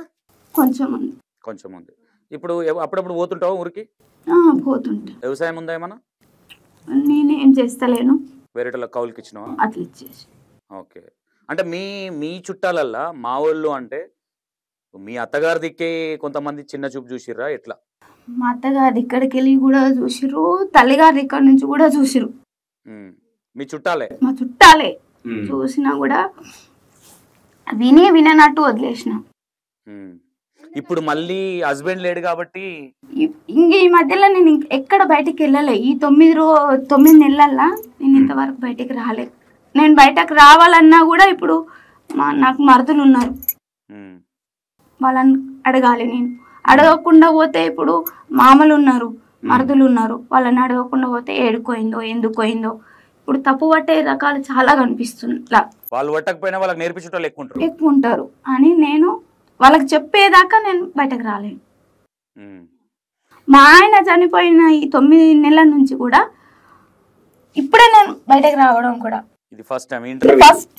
కొంచెం ఉంది. కొంచెం ఉంది. ఇప్పుడు అప్పుడప్పుడు పోతుంటావా ఊరికి? పోతుంటా. వ్యవసాయం ఉందా ఏమన్నా? నేనేం చేస్తలేను, వేరే కౌలుకి ఇచ్చినావా? అట్లా ఇచ్చేసి. ఓకే. అంటే మీ చుట్టాలల్లా మా వాళ్ళు అంటే మీ అత్తగారి దిక్కే కొంతమంది చిన్న చూపు చూసిర్రా ఎట్లా? మా అత్తగారి ఇక్కడికి వెళ్ళి కూడా చూసిర్రు, తల్లిగారి ఇక్కడ నుంచి కూడా చూసిరు. మీ చుట్టాలే? మా చుట్టాలే. చూసినా కూడా వినట్టు వదిలేసిన. ఇప్పుడు మళ్ళీ హస్బెండ్ లేడు కాబట్టి ఇంక ఈ మధ్యలో నేను ఎక్కడ బయటికి వెళ్ళలే. ఈ 9 నెలల్లో నేను ఇంతవరకు బయటికి రాలేదు. నేను బయటకు రావాలన్నా కూడా ఇప్పుడు నాకు మరుదులు ఉన్నారు, వాళ్ళని అడగాలి. నేను అడగకుండా పోతే ఇప్పుడు మామలు ఉన్నారు, మరుదులు ఉన్నారు, వాళ్ళని అడగకుండా పోతే ఏడుకోయిందో ఎందుకు పోయిందో. ఇప్పుడు తప్పు పట్టే రకాలు చాలా కనిపిస్తుంది. వాళ్ళు పట్టకపోయినా వాళ్ళకి నేర్పించడం ఎక్కువ ఉంటారు అని నేను వాళ్ళకి చెప్పేదాకా నేను బయటకు రాలేను. మా ఆయన చనిపోయిన ఈ 9 నెలల నుంచి కూడా ఇప్పుడే నేను బయటకు రావడం కూడా ఇది ఫస్ట్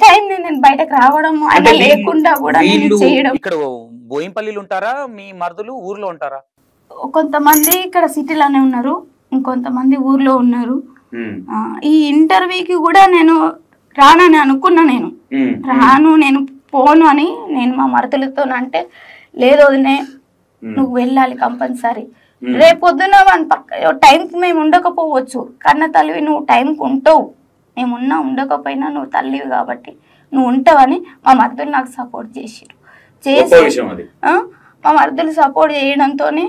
టైం నేను బయటకు రావడం, ఆయన లేకుండా కూడా నేను చేయడం. ఇక్కడ బోయింపల్లిలో ఉంటారా మీ మరుదులు? ఊర్లో ఉంటారా? కొంతమంది ఇక్కడ సిటీలోనే ఉన్నారు, ఇంకొంతమంది ఊర్లో ఉన్నారు. ఈ ఇంటర్వ్యూకి కూడా నేను రానని అనుకున్నా. నేను పోను అని నేను మా మరుదులతో అంటే, లేదు వదినే నువ్వు వెళ్ళాలి కంపల్సరీ. రేపొద్దున టైంకి మేము ఉండకపోవచ్చు, కన్న తల్లివి నువ్వు టైంకి ఉంటావు, మేమున్నా ఉండకపోయినా నువ్వు తల్లివి కాబట్టి నువ్వు ఉంటావని మా మరుదులు నాకు సపోర్ట్ చేసిరు. మా మరుదులు సపోర్ట్ చేయడంతోనే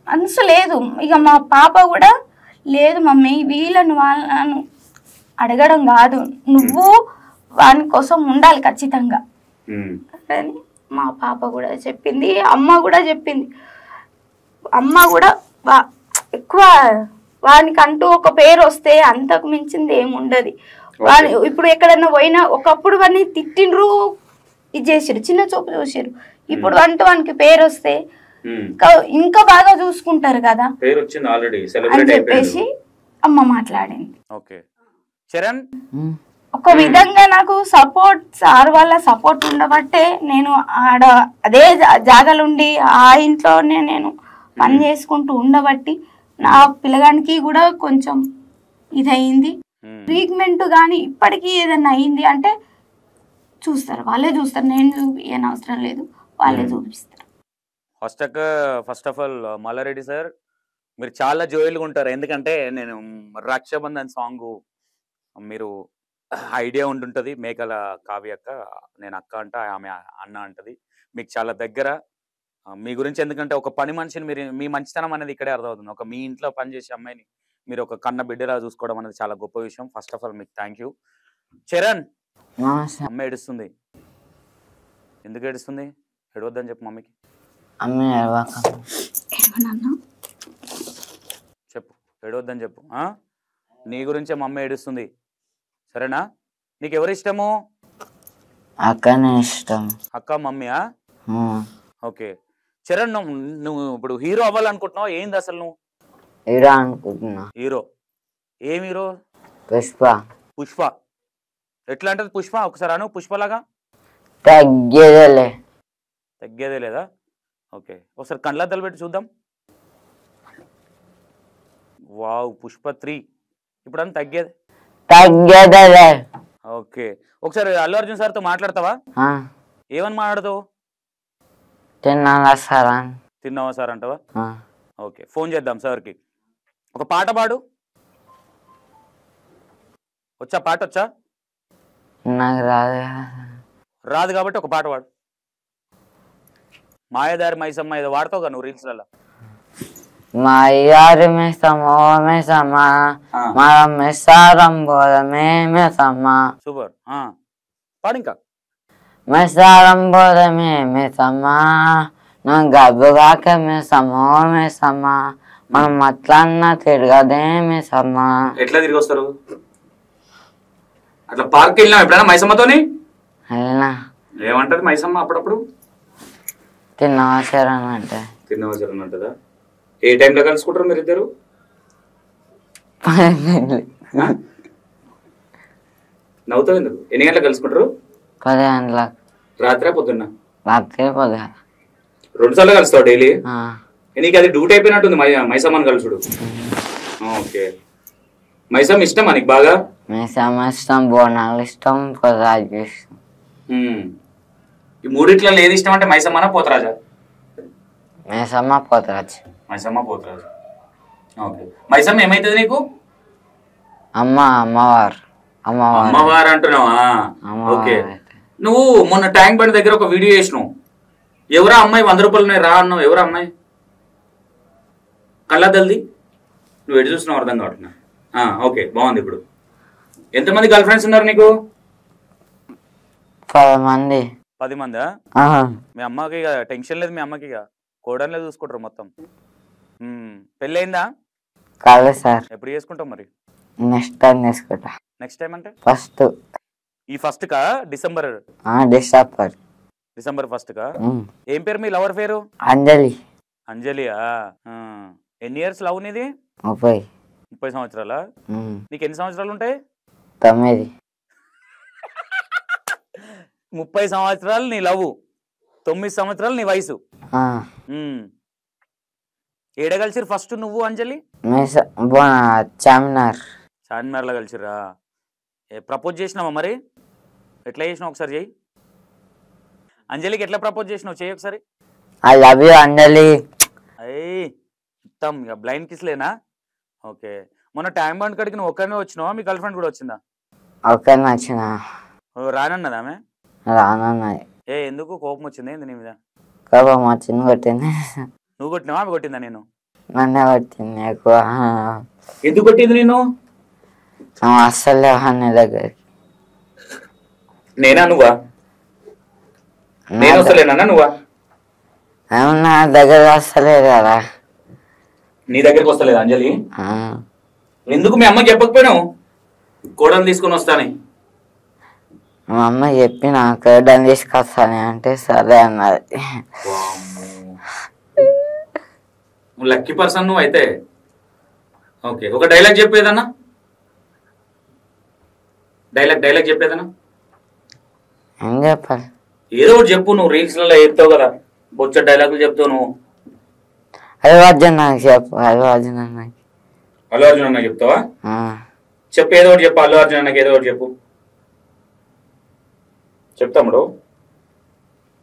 మనసు లేదు. ఇక మా పాప కూడా లేదు మమ్మీ వీళ్ళను వాళ్ళను అడగడం కాదు, నువ్వు వాని కోసం ఉండాలి ఖచ్చితంగా అని మా పాప కూడా చెప్పింది, అమ్మ కూడా చెప్పింది. అమ్మ కూడా ఎక్కువ వానికంటూ ఒక పేరు వస్తే అంతకు మించింది ఏముండదు. వాని ఇప్పుడు ఎక్కడన్నా పోయినా ఒకప్పుడు వాడిని తిట్టిండ్రు, ఇది చేసిరు, చిన్న చూపు చూసిరు. ఇప్పుడు అంటూ వానికి పేరు వస్తే ఇంకా బాగా చూసుకుంటారు కదా అని చెప్పేసి అమ్మ మాట్లాడింది. ఒక విధంగా నాకు సపోర్ట్, సార్ వాళ్ళ సపోర్ట్ ఉండబట్టే నేను ఆడ అదే జాగాలుండి ఆ ఇంట్లోనే నేను పని చేసుకుంటూ ఉండబట్టి నా పిల్లగానికి కూడా కొంచెం ఇదయింది. ట్రీట్మెంట్ కానీ ఇప్పటికీ ఏదన్నా అయింది అంటే చూస్తారు, వాళ్ళే చూస్తారు, నేను చూపించని అవసరం లేదు, వాళ్ళే చూపిస్తారు. First of all Mallareddy sir మీరు చాలా జోయల్గా ఉంటారు. ఎందుకంటే నేను రక్షాబంధన్ సాంగ్ మీరు ఐడియా ఉంటుంటుంది, మేకల కావ్య అక్క, నేను అక్క అంట, ఆమె అన్న అంటది, మీకు చాలా దగ్గర. మీ గురించి ఎందుకంటే ఒక పని మనిషిని మీరు, మీ మంచితనం అనేది ఇక్కడే అర్థమవుతుంది. ఒక మీ ఇంట్లో పనిచేసే అమ్మాయిని మీరు ఒక కన్న బిడ్డలా చూసుకోవడం అనేది చాలా గొప్ప విషయం. ఫస్ట్ ఆఫ్ ఆల్ మీకు థ్యాంక్ యూ. చరణ్, అమ్మ ఏడుస్తుంది, ఎందుకు ఏడుస్తుంది? ఏడవద్దని చెప్పు మమ్మీకి. చెప్పు, ఏడవద్దని చెప్పు. నీ గురించే మా అమ్మ ఏడుస్తుంది, సరేనా? నీకు ఎవరు ఇష్టము? అక్కనే ఇష్టం. అక్క మమ్మీయా? ఓకే. చరణ్, నువ్వు ఇప్పుడు హీరో అవ్వాలనుకుంటున్నావు, ఏంది అసలు నువ్వు? హీరో అనుకుంటున్నా. హీరో? ఏం హీరో? పుష్ప. పుష్ప ఎట్లా అంటది పుష్ప? ఒకసారి అను పుష్పలాగా. తగ్గేదే లేదా? ఓకే, ఒకసారి కళ్ళద్దలు పెట్టి చూద్దాం. వావ్, పుష్ప 3 ఇప్పుడు అని తగ్గేది. ఓకే, ఒకసారి అల్లు అర్జున్ సార్తో మాట్లాడతావా? ఏమని మాట్లాడతావు? తిన్నావా సార్ అంటావా? ఓకే, ఫోన్ చేద్దాం సార్కి. ఒక పాట పాడు. వచ్చా పాట? వచ్చా? నాకు రాదు కాబట్టి ఒక పాట పాడు. మాయదారి మైసమ్మ ఏదో వాడతావు కదా నువ్వు రీల్స్లలో. Mayor me sama me sama malam me saram bola me sama super. పాడు ఇంకా. me saram bola me sama na gabuga ke me sama మనం అట్లన్నా తిరగదే me sama ఎట్లా తిరిగి వస్తారు? అట్లా పార్క్ వెళ్ళినా ఎప్పుడైనా మైసమ్మతోని? వెళ్ళినా. ఏమంటది మైసమ్మ అప్పుడప్పుడు? తిన్నవసరం అంటే తిన్నవసరం అంటదా? ఏ టైంలో కలుసుకుంటారు మీరు ఇద్దరు? నవ్వుతావు ఎందుకు? ఎన్ని గంటలకు కలుసుకుంటారు? 10 గంటలకు. రాత్రి పొద్దున్న? రాత్రి పొద్దున. 2 సార్లు కలుస్తావు డైలీ? నీకు అది డ్యూటీ అయిపోయినట్టుంది మైసమ్మని కలుసుడు. ఓకే. మైసమ్మ ఇష్టమా నీకు బాగా? మైసమ్మ ఇష్టం, బోనాలు ఇష్టం, పోతరాజు ఇష్టం. ఈ మూడిట్లలో ఏది ఇష్టం అంటే మైసమ్మనా పోతరాజా? మైసమ్మ, పోతరాజు. మైసమ్మ, పోతరాజు. ఓకే. మైసమ్మ ఏమైతుంది నీకు? అమ్మవారు. అమ్మవారు అంటున్నావా? ఓకే. నువ్వు మొన్న ట్యాంక్ బండ్ దగ్గర ఒక వీడియో చేసినావు. ఎవరా అమ్మాయి? 100 రూపాయలు ఉన్నాయి రా అన్నావు. ఎవరా అమ్మాయి? కళ్ళద్దల్ది? నువ్వు ఎటు చూస్తున్నావు అర్థం కావట్లేదు. ఓకే, బాగుంది. ఇప్పుడు ఎంతమంది గర్ల్ ఫ్రెండ్స్ ఉన్నారు నీకు? 10 మంది. 10 మందా? మీ అమ్మకి ఇక టెన్షన్ లేదు. మీ అమ్మకి ఇక కోడన్లే చూసుకుంటారు మొత్తం. పెళ్ళయిందా? కాదు సార్. ఎప్పుడు చేసుకుంటావు మరి? నెక్స్ట్ టైం చేసుకుంటా. నెక్స్ట్ టైం అంటే ఫస్ట్. ఈ ఫస్ట్ కా? డిసెంబర్? డిసెంబర్ 1 కా? ఏం పేరు మీ లవర్ పేరు? అంజలి. అంజలియా? ఎన్ని ఇయర్స్ లవ్ నీది? 30 సంవత్సరాలా? నీకు ఎన్ని సంవత్సరాలు ఉంటాయి? 9. 30 సంవత్సరాలు నీ లవ్, 9 సంవత్సరాలు నీ వయసు. ఏడ కలిసిరు ఫస్ట్ నువ్వు అంజలి? చార్మినార్ లో కలిసిరా? ప్రపోజ్ చేసినావా మరి? ఎట్లా చేసినావు ఒకసారి చెయ్యి. అంజలికి ఎట్లా ప్రపోజ్ చేసినావు చెయ్యి ఒకసారి. ఐ లవ్ యూ అంజలి. మొత్తం ఇక బ్లైండ్ కిస్లేనా? ఓకే. మొన్న ట్యాంక్ బండ్ కాడికి నువ్వు ఒక్కనే వచ్చినావా? మీ గర్ల్ ఫ్రెండ్ కూడా వచ్చిందా? ఒక్కనే వచ్చిన. రానన్నదా ఆమె? రానన్నది. ఎందుకు? కోపం వచ్చింది ఏంది నీ మీద? కోపం వచ్చింది, కొట్టింది. నువ్వు కొట్టినావా ఆమె కొట్టిందా? నేను నన్నే కొట్టింది ఎక్కువ. ఎందుకు కొట్టింది నేను? అస్సలే అన్న దగ్గరికి. నేనా నువ్వా? నేను వస్తలేనా నువ్వా? నా దగ్గర వస్తలేదు కదా. నీ దగ్గరికి వస్తలేదు అంజలి? ఎందుకు మీ అమ్మకి చెప్పకపోయినావు కోడని తీసుకొని వస్తాని? మా అమ్మ చెప్పి నా కోడని తీసుకొస్తాను అంటే సరే అన్నది. లక్కీ పర్సన్ నువ్వు అయితే. ఓకే, ఒక డైలాగ్ చెప్పేదన్నా? డైలాగ్ చెప్పేదన్నా? ఏం చెప్పాలి? ఏదో ఒకటి చెప్పు. నువ్వు రీల్స్లలో చెప్తావు కదా, బొచ్చ డైలాగులు చెప్తావు నువ్వు. అల్లు అర్జున్ నాకు చెప్పు. అల్లు అర్జున్ అన్న చెప్తావా? చెప్పు, ఏదో ఒకటి చెప్పు. అల్లు అర్జున్ అన్నకి ఏదో ఒకటి చెప్పు. చెప్తాముడు.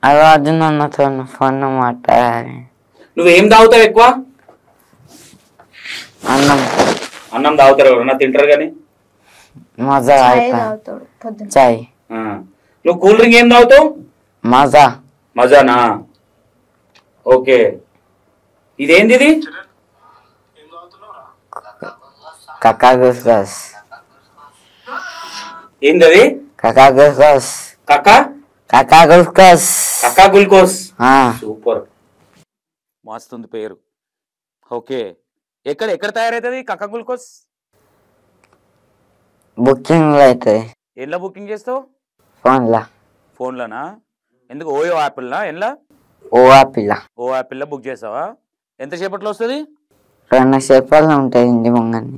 అల్లు అర్జున్ అన్నతో ఫోన్ మాట్లాడాలి. నువ్వేం తాగుతావు ఎక్కువ? అన్నం తాగుతారు ఎవరన్నా? తింటారు కానీ మజా. చాయ్. నువ్వు కూల్ డ్రింక్ ఏం తాగుతావు? మజానా? ఓకే. ఇదేంది ఇది? కక్కా గుస్గస్. ఏంది అది? కక్కా గుస్గస్. కక్కా గుల్కోస్. సూపర్, మస్తుంది పేరు. ఓకే. ఎక్కడ తయారైతుంది కక్కా గుల్కోస్? బుకింగ్ అవుతుంది. ఎలా బుకింగ్ చేస్తావు? ఫోన్లోనా? ఎందుకు? ఓయో యాపిల్నా? ఎలా? ఓ యాపిల్ బుక్ చేస్తావా? ఎంతసేపట్లో వస్తుంది? 2 సేపల్లో ఉంటాయి ఇంటి ముంగని.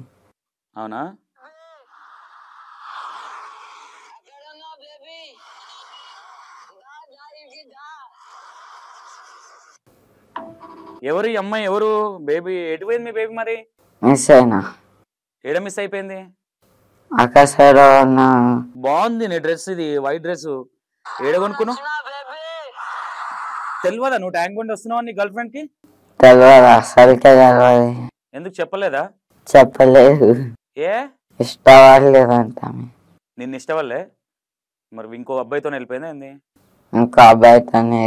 అవునా? ఎవరు ఈ అమ్మాయి? ఎవరు బేబీ? ఎటుపోయింది మీ బేబీ మరి? మిస్ అయినా. ఏడ మిస్ అయిపోయింది? ఆకాశ. బాగుంది నీ డ్రెస్, ఇది వైట్ డ్రెస్. ఏడ కొనుక్కున్నావు? తెలియదా నువ్వు ట్యాంక్ బండ్ వస్తున్నావు నీ గర్ల్ ఫ్రెండ్ కి? తెలియదా? అసలుకే తెలియదు. ఎందుకు చెప్పలేదా? చెప్పలేదు. ఏ ఇష్టపడలేదంట. నిన్ను ఇష్టపడలే? మరి ఇంకో అబ్బాయితో వెళ్ళిపోయిందా ఏంది? ఇంకో అబ్బాయితోనే.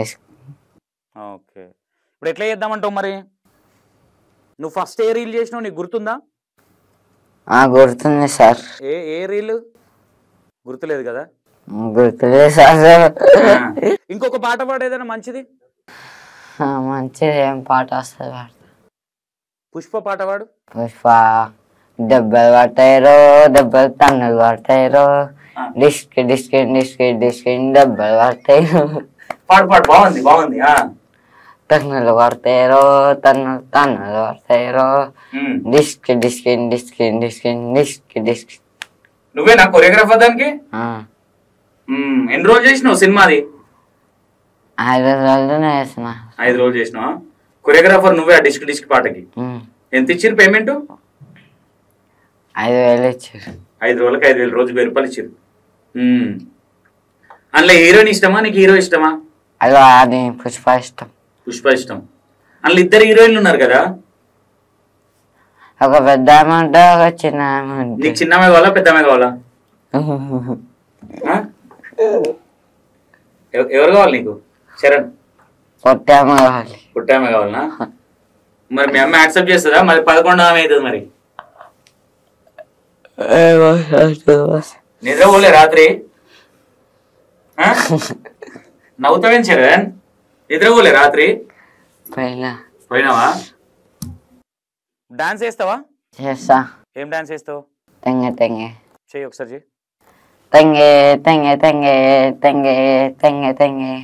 ఓకే. ఇప్పుడు ఎట్లా చేద్దామంటావు మరి? నువ్వు ఫస్ట్ ఏ రీల్ చేసినావు నీకు గుర్తుందా? గుర్తుంది సార్. ఏ రీల్ గుర్తులేదు కదా? గుర్తులేదు సార్. ఇంకొక పాట పాడేదైనా మంచిది. మంచిది ఏం పాట వస్తుంది పాడతా. పుష్ప పాట పాడు. పుష్ప దెబ్బలు పడతాయిరో, దెబ్బలు తన్నులు పడతాయిరో, డిస్క్ డిస్క్ డిస్క్ డిస్క్ దెబ్బలు పడతాయిరో. పాడు పాడు, బాగుంది బాగుంది. తన్నులు పడతాయిరో, తన్నులు పడతాయిరో, డిస్క్ డిస్క్ డిస్క్ డిస్క్ డిస్క్ డిస్క్. నువ్వేనా కొరియోగ్రాఫర్ దానికి? ఎన్ని రోజులు చేసినావు సినిమాది? 5 రోజులు చేసిన. 5 రోజులు చేసినావా? కొరియోగ్రాఫర్ నువ్వే ఆ డిస్క్ డిస్క్ పాటకి. ఎంత ఇచ్చారు పేమెంట్? 5,000 ఇచ్చారు. 5 రోజులకి 5,000, రోజు 1,000 రూపాయలు ఇచ్చారు. అందులో హీరోయిన్ ఇష్టమా నీకు హీరో ఇష్టమా? అది పుష్ప ఇష్టం. పుష్ప ఇష్టం. అందులో 2 హీరోయిన్లు ఉన్నారు కదా? ఒక పెద్ద ఆమె ఉంటే ఒక చిన్న ఆమె ఉంటే. నీకు చిన్నమే కావాలా పెద్దమే కావాలా? ఎవరు కావాలి నీకు? చరణ్ పొట్టామె కావాలి. పుట్టామే కావాలనా? మరి మీ అమ్మ యాక్సెప్ట్ చేస్తుందా? మరి 11వ ఆమె అవుతుంది మరి. నిద్ర పోలే రాత్రి? నవ్వుతావేం చరణ్? నిద్ర పోలే రాత్రి? పోయినావా? డాన్స్ చేస్తావా? చేస్తా. ఏం డాన్స్ చేస్తావు? తెంగే తెంగే చెయ్యి ఒకసారి చెయ్యి. తెంగే తెంగే తెంగే తెంగే తెంగే తెంగే.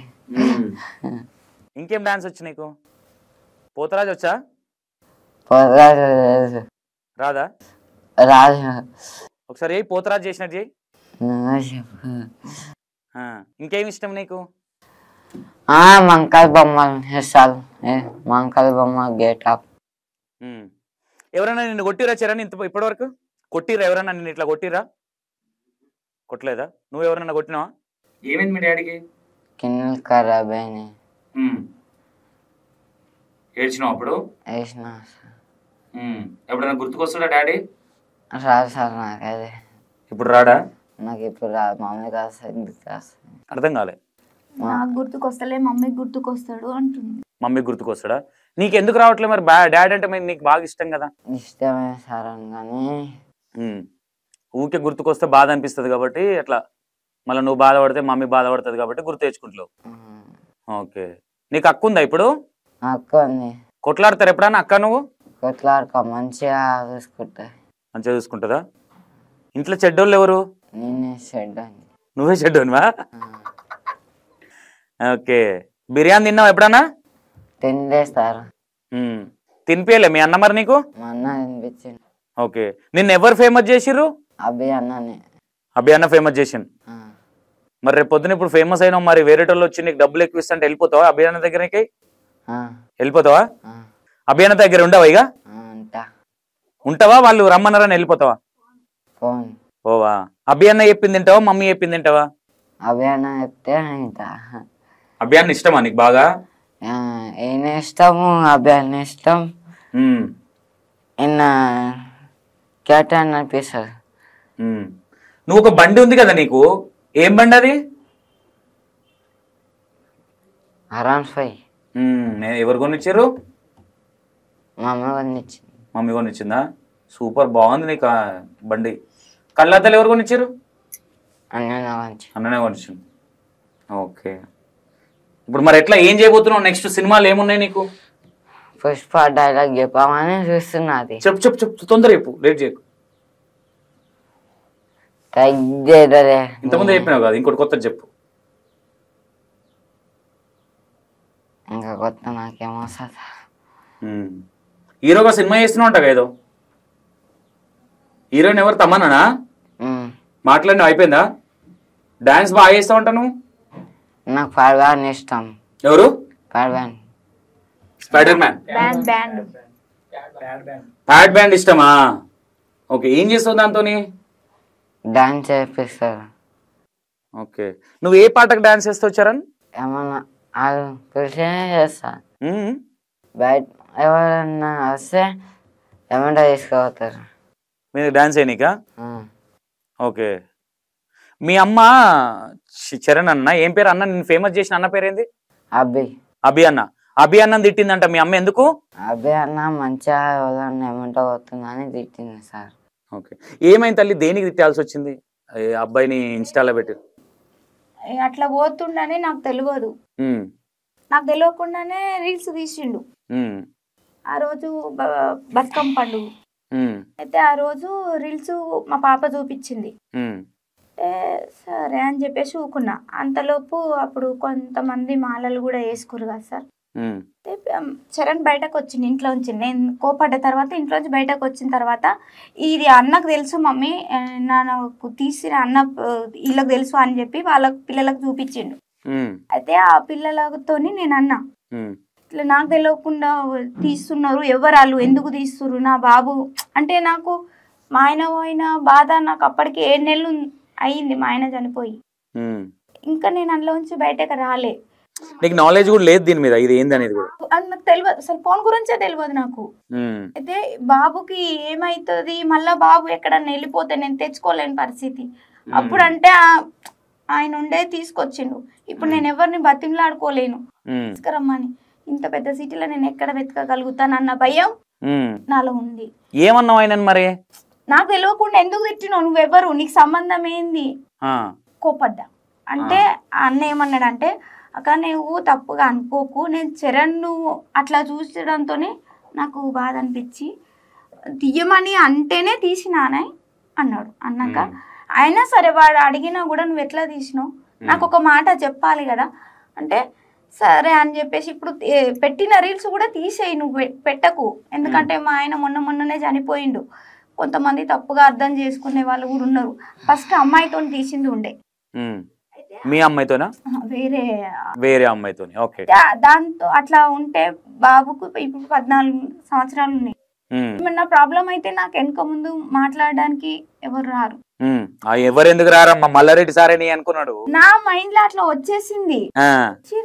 ఇంకేం డాన్స్ వచ్చు నీకు? పోతరాజు వచ్చా? రాదా? రాజు ఒకసారి ఏ పోతరాజు చేసినట్టు చెయ్యి. ఇంకేం ఇష్టం నీకు? మంకల్ బొమ్మలు వేస్తాను. మంకల్ బొమ్మ గేటప్. ఎవరైనా నిన్ను కొట్టిరా చరణ్ ఇప్పటి వరకు? కొట్టిరా ఎవరైనా నిన్ను ఇట్లా కొట్టిరా? కొట్టలేదా? నువ్వు ఎవరైనా కొట్టినావా? ఏమైంది మీ డాడీకి? కిన్నెలు ఖరాబ్ అయినాయి. ఏడ్చినావు అప్పుడు? వేసిన. ఎప్పుడైనా గుర్తుకొస్తాడా డాడీ? రాదు సార్ నాకు అదే. ఇప్పుడు రాడా? నాకు ఇప్పుడు రాదు. మమ్మీ రాస్తుంది. అర్థం కాలే. నాకు గుర్తుకొస్తలే, మమ్మీకి గుర్తుకొస్తాడు అంటుంది. మమ్మీకి గుర్తుకొస్తాడా? నీకు ఎందుకు రావట్లేదు మరి? డాడీ అంటే మరి నీకు బాగా ఇష్టం కదా? ఇష్టమే సార్ అని కానీ ఊకే గుర్తుకొస్తే బాధ అనిపిస్తుంది కాబట్టి అట్లా. మళ్ళీ నువ్వు బాధపడితే మమ్మీ బాధపడుతుంది కాబట్టి గుర్తు తెచ్చుకుంటావు. ఓకే. నీకు అక్క ఉందా ఇప్పుడు? అక్క ఉంది. కొట్లాడతారు ఎప్పుడన్నా అక్క నువ్వు? కొట్లాడుకో, మంచిగా చూసుకుంటా. మంచిగా చూసుకుంటుందా? ఇంట్లో చెడ్డోళ్ళు ఎవరు? నేనే చెడ్డని. నువ్వే చెడ్డోనివా? ఓకే. బిర్యానీ తిన్నావు ఎప్పుడన్నా? తిండేస్తారు. తినిపించలే మీ అన్న మరి నీకు? మా అన్న తినిపించింది. ఓకే. నిన్ను ఎవరు ఫేమస్ చేసిర్రు? అభి అన్ననే. అభి అన్న ఫేమస్ చేసిండు. మరి రేపు పొద్దున ఇప్పుడు ఫేమస్ అయినావు, మరి వేరే వాళ్ళు వచ్చి నీకు డబ్బులు ఎక్కువ ఇస్తా అంటే వెళ్ళిపోతావా అభి అన్న దగ్గరికి? వెళ్ళిపోతావా? అభి అన్న దగ్గర ఉండవా ఇక? ఉంటావా? వాళ్ళు రమ్మన్నారని వెళ్ళిపోతావా? ఓవా. అభి అన్న చెప్పింది తింటావా మమ్మీ చెప్పింది తింటావా? అభి అన్న చెప్తే ఇంటా. అభి అన్న ఇష్టమా నీకు బాగా? ఈయన ఇష్టము, అభి అన్న ఇష్టం. ఈయన క్యాటన్ అనిపిస్తుంది. నువ్వు ఒక బండి ఉంది కదా నీకు, ఏం బండి అది? R15. ఎవరు కొనిచ్చారు? మమ్మీ కొనిచ్చింది. మమ్మీ కొనిచ్చిందా? సూపర్, బాగుంది నీకు బండి. కళ్ళద్దాలు ఎవరు కొనిచ్చారు? అన్ననే కొనిచ్చింది. ఓకే. ఇప్పుడు మరి ఎట్లా ఏం చేయబోతున్నావు? నెక్స్ట్ సినిమాలు ఏమున్నాయి నీకు? పుష్ప డైలాగ్ చెప్పామని చూస్తున్నది. చెప్పు చెప్పు చెప్పు, తొందర చెప్పు, లేట్ చేయకు. ఇంతకుముందు చెప్పినావు కదా, ఇంకోటి కొత్త చెప్పు. ఇంకా కొత్త నాకేమో హీరోగా సినిమా చేస్తున్నావు అంట ఏదో. హీరోయిన్ ఎవరు? తమన్నానా? మాట్లాడినావు అయిపోయిందా? డాన్స్ బాగా చేస్తావు అంట నువ్వు. నాకు పర్వాన్ ఇష్టం. ఎవరు? పర్వాన్. Spider Man. ప్యాడ్ బ్యాండ్ ఇష్టమా? ఓకే. ఏం చేస్తావు దాంతో? డాన్స్ చేపిస్తారు. ఓకే. నువ్వు ఏ పాటకు డాన్స్ చేస్తావు చరణ్? ఏమన్నా చేస్తా. బయట ఎవరన్నా వస్తే ఏమంటా తీసుకుపోతారు. మీరు డాన్స్ చేయనీకా? ఓకే. మీ అమ్మ చరణ్ అన్న, ఏం పేరు అన్న? నేను ఫేమస్ చేసిన అన్న పేరేంది? అభి. అభి అన్న. అభి అన్నం తిట్టిందంట మీ అమ్మ ఎందుకు? అభి అన్న మంచిగా ఎవరన్నా ఏమంటా పోతుందని తిట్టింది సార్. ఓకే, ఏమైంది తల్లి, దేనికి తిట్టాల్సి వచ్చింది? అబ్బాయిని ఇన్స్టాలో పెట్టి అట్లా పోతుండని నాకు తెలియదు. నాకు తెలియకుండానే రీల్స్ తీసిండు. ఆ రోజు బతుకమ్మ పండుగ అయితే ఆ రోజు రీల్స్ మా పాప చూపించింది. సరే అని చెప్పేసి ఊకున్నా. అంతలోపు అప్పుడు కొంతమంది మాలలు కూడా వేసుకోరు కదా సార్. చరణ్ బయటకు వచ్చింది ఇంట్లోంచి. నేను కోపడ్డ తర్వాత ఇంట్లోంచి బయటకు వచ్చిన తర్వాత ఇది అన్నకు తెలుసు మమ్మీ, నాకు తీసిన అన్న వీళ్ళకి తెలుసు అని చెప్పి వాళ్ళ పిల్లలకు చూపించిండు. అయితే ఆ పిల్లలతోని నేను అన్నా, ఇట్లా నాకు తెలియకుండా తీస్తున్నారు, ఎవరు వాళ్ళు, ఎందుకు తీస్తున్నారు, నా బాబు అంటే నాకు మా ఆయన పోయిన బాధ నాకు అప్పటికి 7 నెలలు అయ్యింది మా ఆయన చనిపోయి. ఇంకా నేను అందులోంచి బయటకు రాలే. నీకు నాలెడ్జ్ కూడా లేదు దీని మీద, ఇది ఏంది అనేది కూడా నాకు తెలియదు అసలు, ఫోన్ గురించే తెలియదు నాకు. అయితే బాబుకి ఏమైతుంది, మళ్ళా బాబు ఎక్కడన్నా వెళ్ళిపోతే నేను తెచ్చుకోలేని పరిస్థితి. అప్పుడు అంటే ఆయన ఉండే తీసుకొచ్చిండు. ఇప్పుడు నేను ఎవరిని బతిమలాడుకోలేను తీసుకురమ్మని. ఇంత పెద్ద సిటీలో నేను ఎక్కడ వెతకగలుగుతానన్న భయం నాలో ఉంది. ఏమన్నావు ఆయన మరి? నాకు తెలియకుండా ఎందుకు తిట్టినావు, నువ్వెవరు, నీకు సంబంధం ఏంది? కోపడ్డా. అంటే అన్న ఏమన్నాడంటే, అక్క నువ్వు తప్పుగా అనుకోకు, నేను చరణ్ అట్లా చూసడంతోనే నాకు బాధ అనిపించి తీయమని అంటేనే తీసినానే అన్నాడు. అన్నాక అయినా సరే వాడు అడిగినా కూడా నువ్వు ఎట్లా తీసినావు, నాకు ఒక మాట చెప్పాలి కదా అంటే సరే అని చెప్పేసి ఇప్పుడు పెట్టిన రీల్స్ కూడా తీసేయి, నువ్వు పెట్టకు. ఎందుకంటే మా ఆయన మొన్ననే చనిపోయిండు. కొంతమంది తప్పుగా అర్థం చేసుకునే వాళ్ళు కూడా ఉన్నారు. ఫస్ట్ అమ్మాయితో తీసింది ఉండే. మీ అమ్మాయితోనా? వేరే అమ్మాయితో. దాంతో అట్లా ఉంటే బాబుకు ఇప్పుడు 14 సంవత్సరాలు ఉన్నాయి. ఏమన్నా ప్రాబ్లం అయితే నాకు వెనక ముందు మాట్లాడడానికి ఎవరు రారు. ఎవరు ఎందుకు రారమ్మా, మల్లారెడ్డి సారే నీ అనుకున్నాడు. నా మైండ్ లో అట్లా వచ్చేసింది.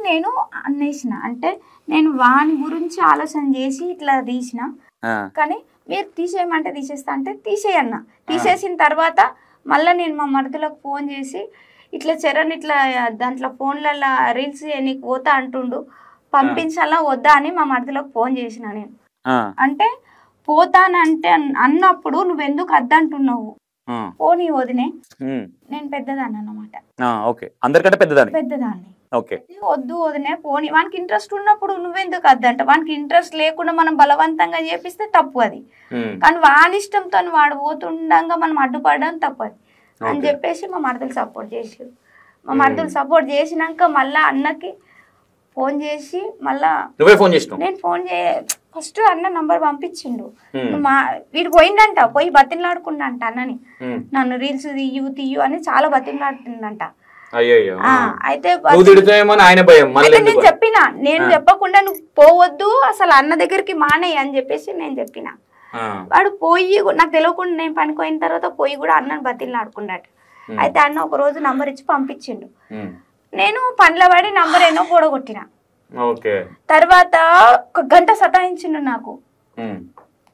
నేను అన్నేసిన అంటే నేను వాని గురించి ఆలోచన చేసి ఇట్లా తీసిన. కానీ మీరు తీసేయమంటే తీసేస్తా అంటే తీసేయన్నా. తీసేసిన తర్వాత మళ్ళీ నేను మా మరుదులకు ఫోన్ చేసి ఇట్లా చరణ్ ఇట్లా దాంట్లో ఫోన్లలో రీల్స్ నీకు పోతా అంటుండు, పంపించాలా వద్దా అని మా మరుదులకు ఫోన్ చేసిన నేను. అంటే పోతానంటే అన్నప్పుడు నువ్వెందుకు అద్దంటున్నావు, పోనీ వదినే, నేను పెద్దదాన్ని అన్నమాట. అందరికంటే పెద్దదాన్ని. వద్దు వదినే పోనీ, వానికి ఇంట్రెస్ట్ ఉన్నప్పుడు నువ్వెందుకు అద్దంట. వానికి ఇంట్రెస్ట్ లేకుండా మనం బలవంతంగా చేపిస్తే తప్పు అది. కానీ వాని ఇష్టంతో వాడు పోతుండగా మనం అడ్డుపడడం తప్పది అని చెప్పేసి మా మరదలు సపోర్ట్ చేసారు. మా మరదలు సపోర్ట్ చేసినాక మళ్ళా అన్నకి ఫోన్ చేసి మళ్ళా నేను ఫోన్ ఫస్ట్ అన్న నంబర్ పంపించిండు. వీడు పోయిండంట, పోయి బతిమలాడుకుండంట అన్నని, నన్ను రీల్స్ తీయు అని చాలా బతిమలాడుతుందంట. అయితే నేను చెప్పిన, నేను చెప్పకుండా నువ్వు పోవద్దు అసలు అన్న దగ్గరికి మానేయి అని చెప్పేసి నేను చెప్పిన. వాడు పోయి నాకు తెలియకుండా నేను పనిపోయిన తర్వాత పోయి కూడా అన్నను బతిమలాడుకున్నాడు. అయితే అన్న ఒక రోజు నంబర్ ఇచ్చి పంపించిండు. నేను పనిలో పడి నంబర్ ఏనో పొడగొట్టిన. తర్వాత 1 గంట సతాయించిండు నాకు.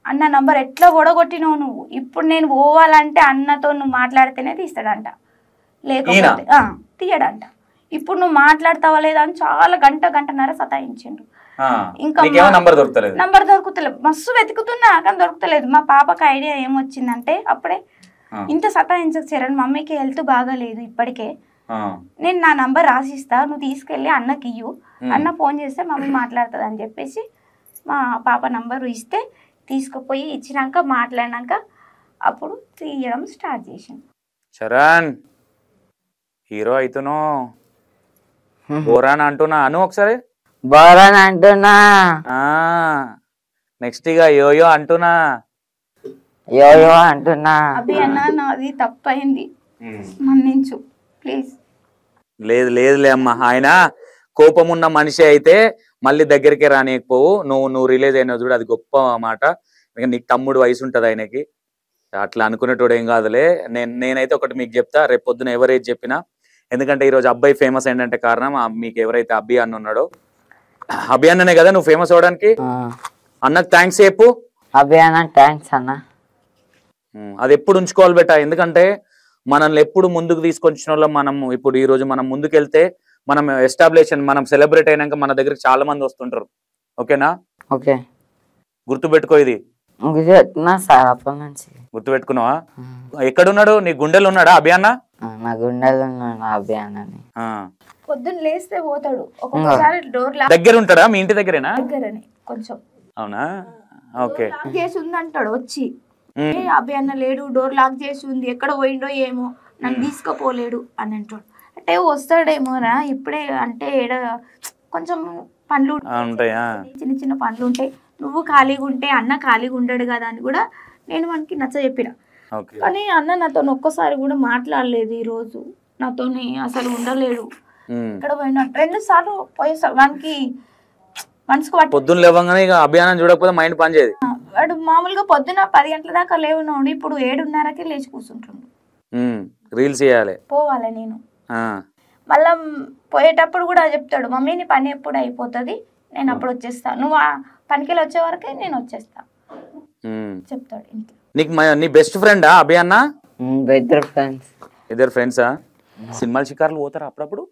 అన్న నంబర్ ఎట్లా పొడగొట్టినావు నువ్వు, ఇప్పుడు నేను పోవాలంటే అన్నతో నువ్వు మాట్లాడితేనే తీస్తాడంట, లేకపోతే తీయడంట. ఇప్పుడు నువ్వు మాట్లాడతావా లేదా అని చాలా గంటన్నర సతాయించిండు. ఇంకా నంబర్ దొరుకుతలేదు, మస్తు వెతుకుతున్నా కానీ దొరుకుతలేదు. మా పాపకి ఐడియా ఏమొచ్చిందంటే అప్పుడే, ఇంత సతాయించకు చరణ్, మమ్మీకి హెల్త్ బాగాలేదు ఇప్పటికే, నేను నా నంబర్ రాసిస్తా, నువ్వు తీసుకెళ్ళి అన్నకి ఇయ్యు, అన్న ఫోన్ చేస్తే మమ్మీ మాట్లాడుతుంది అని చెప్పేసి మా పాప నంబర్ ఇస్తే తీసుకుపోయి ఇచ్చినాక మాట్లాడినాక అప్పుడు తీయడం స్టార్ట్ చేసింది. చరణ్ హీరో అవుతును బోరాన్ అంటున్నా అను ఒకసారి. బోరాన్ అంటున్నా. నెక్స్ట్ ఇక యోయో అంటున్నా. యోయో అంటున్నా. అభి అన్న నాది తప్పైంది, మన్నించు ప్లీజ్. లేదులే అమ్మా, ఆయన కోపం ఉన్న మనిషి అయితే మళ్ళీ దగ్గరికి రానియకపోవు. నువ్వు రిలీజ్ అయినా చూడు, అది గొప్ప మాట. నీకు తమ్ముడు వయసు ఉంటుంది ఆయనకి, అట్లా అనుకునేటోడు ఏం కాదులే. నేనైతే ఒకటి మీకు చెప్తా, రేపు పొద్దున ఎవరైతే చెప్పినా, ఎందుకంటే ఈరోజు అబ్బాయి ఫేమస్ ఏంటంటే కారణం మీకు ఎవరైతే అభి అన్న ఉన్నాడో, అభి అన్ననే కదా నువ్వు ఫేమస్ అవడానికి. అన్నకు థ్యాంక్స్ చెప్పు. అభి అన్న థ్యాంక్స్ అన్న. అది ఎప్పుడు ఉంచుకోవాలి బెట, ఎందుకంటే మనల్ని ఎప్పుడు ముందుకు తీసుకొచ్చిన వాళ్ళం మనము. ఇప్పుడు ఈ రోజు మనం ముందుకెళ్తే మనం ఎస్టాబ్లిష్, మనం సెలబ్రేట్ అయినాక మన దగ్గరికి చాలా మంది వస్తుంటారు. ఓకేనా? ఓకే గుర్తుపెట్టుకో, ఇది గుర్తుపెట్టుకున్నా సార్ అప్పటి నుంచి. గుర్తుపెట్టుకున్నావా? ఎక్కడున్నాడు? నీ గుండెలు ఉన్నాడా అభి అన్న? నా గుండెలు ఉన్నాడు అభియానని. పొద్దున్న లేస్తే పోతాడు, ఒక్కొక్కసారి డోర్ లాక్ దగ్గర ఉంటాడా? మీ ఇంటి దగ్గరేనా? దగ్గరని కొంచెం అవునా? ఓకే. లాక్ చేసి ఉంది అంటాడు వచ్చి. అబ్బాయి అన్న లేడు, డోర్ లాక్ చేసి ఉంది, ఎక్కడ పోయిండో ఏమో, నన్ను తీసుకుపోలేడు అని అంటాడు. అంటే వస్తాడేమోరా ఇప్పుడే, అంటే కొంచెం పనులు ఉంటాయా, చిన్న చిన్న పనులు ఉంటాయి, నువ్వు ఖాళీగా ఉంటే అన్న ఖాళీగా ఉండడు కదా అని కూడా నేను మనకి నచ్చ చెప్పిన. కానీ అన్న నాతో ఒక్కసారి కూడా మాట్లాడలేదు ఈ రోజు, నాతోని అసలు ఉండలేడు. ఇక్కడ పోయినా 2 సార్లు పోయేసారు. వానికి మనసుకు పొద్దున్న లేవగానే ఇక అభియానం చూడకపోతే మైండ్ పని చేయదు. వాడు మామూలుగా పొద్దున 10 గంటల దాకా లేవున్నాడు, ఇప్పుడు 7:30కే లేచి కూర్చుంటుండు. రీల్స్ చేయాలి, పోవాలి నేను. మళ్ళా పోయేటప్పుడు కూడా చెప్తాడు, మమ్మీ నీ పని ఎప్పుడు అయిపోతుంది, నేను అప్పుడు వచ్చేస్తా, నువ్వు ఆ పనికెళ్ళి వచ్చే వరకే నేను వచ్చేస్తా చెప్తాడు ఇంట్లో. నీకు నీ బెస్ట్ ఫ్రెండా అభి అన్న? ఇద్దరు ఫ్రెండ్స్. ఇద్దరు ఫ్రెండ్సా? సినిమాల షికార్లు పోతారా అప్పుడప్పుడు?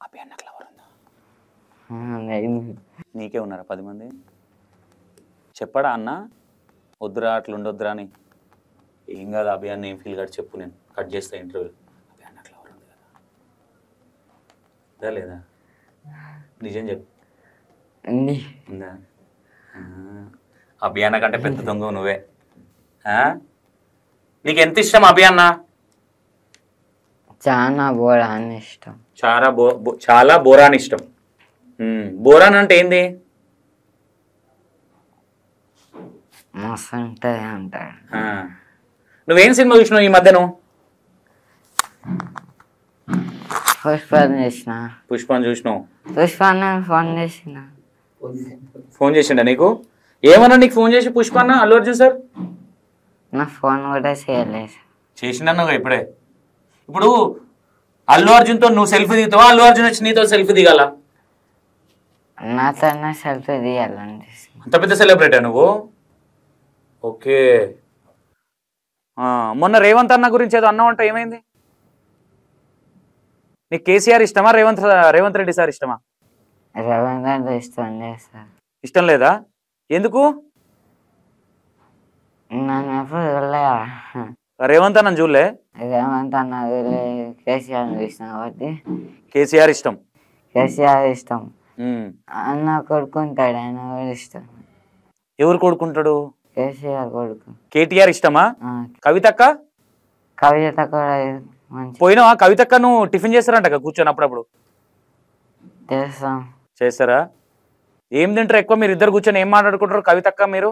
అభి అన్న క్లవర్ ఉందా? నీకే ఉన్నారా 10 మంది? చెప్పాడా అన్న వద్దురా అట్లా ఉండొద్దురా అని? ఏం కాదు అభి అన్న, ఏం ఫీల్ కాదు, చెప్పు, నేను కట్ చేస్తా ఇంటర్వ్యూ. అభి అన్న క్లవర్ ఉంది కదా లేదా? నిజం చెప్పు. ఉందా? అభి అన్న కంటే పెద్ద దొంగ నువ్వే. నీకు ఎంత ఇష్టం అభి అన్న? చాలా బోరాన్ ఇష్టం. చాలా బోరాన్ ఇష్టం. బోరాన్ అంటే ఏంది? మస్తు ఉంటుంది అంటాడు. నువ్వేం సినిమా చూసినావు ఈ మధ్యను? పుష్పని చేసిన. పుష్పని చూసినావు? పుష్పాన్ని ఫోన్ చేసిన. ఫోన్ చేసిండా నీకు? ఏమన్నా నీకు ఫోన్ చేసి పుష్పన్న అల్లు అర్జున్ సార్? నా ఫోన్ కూడా చేయలేదు. చేసిండన్నావు ఇప్పుడే. ఇప్పుడు అల్లు అర్జున్తో నువ్వు సెల్ఫీ దిగుతావా, అల్లు అర్జున్ వచ్చి నీతో సెల్ఫీ దిగాల? నాతోనే సెల్ఫీ దిగాలని. అంత పెద్ద సెలబ్రిటీ నువ్వు? ఓకే. మొన్న రేవంత్ అన్న గురించి ఏదో అన్నావు అంటే ఏమైంది? నీకు కేసీఆర్ ఇష్టమా, రేవంత్ రెడ్డి సార్ ఇష్టమా? రేవంత్ రెడ్డి ఇష్టం లేదు సార్. ఇష్టం లేదా? ఎందుకు? నన్ను ఎప్పుడు చూడలే. రేవంత్ అన్న చూడలే? రేవంత్ అన్న కేసీఆర్ ఇష్టం కాబట్టి కేసీఆర్ ఇష్టం. కేసీఆర్ ఇష్టం. అన్న కొడుకుంటాడు, ఆయన కూడా ఇష్టం. ఎవరు కొడుకుంటాడు? కేసీఆర్ కొడుకు. కేటీఆర్ ఇష్టమా? కవితక్క? కవిత కూడా మంచి. పోయినావా కవితక్క? నువ్వు టిఫిన్ చేస్తారంట కూర్చొని అప్పుడప్పుడు? చేస్తాం. చేస్తారా? ఏం తింటారు ఎక్కువ మీరు ఇద్దరు కూర్చొని? ఏం మాట్లాడుకుంటారు కవితక్క మీరు?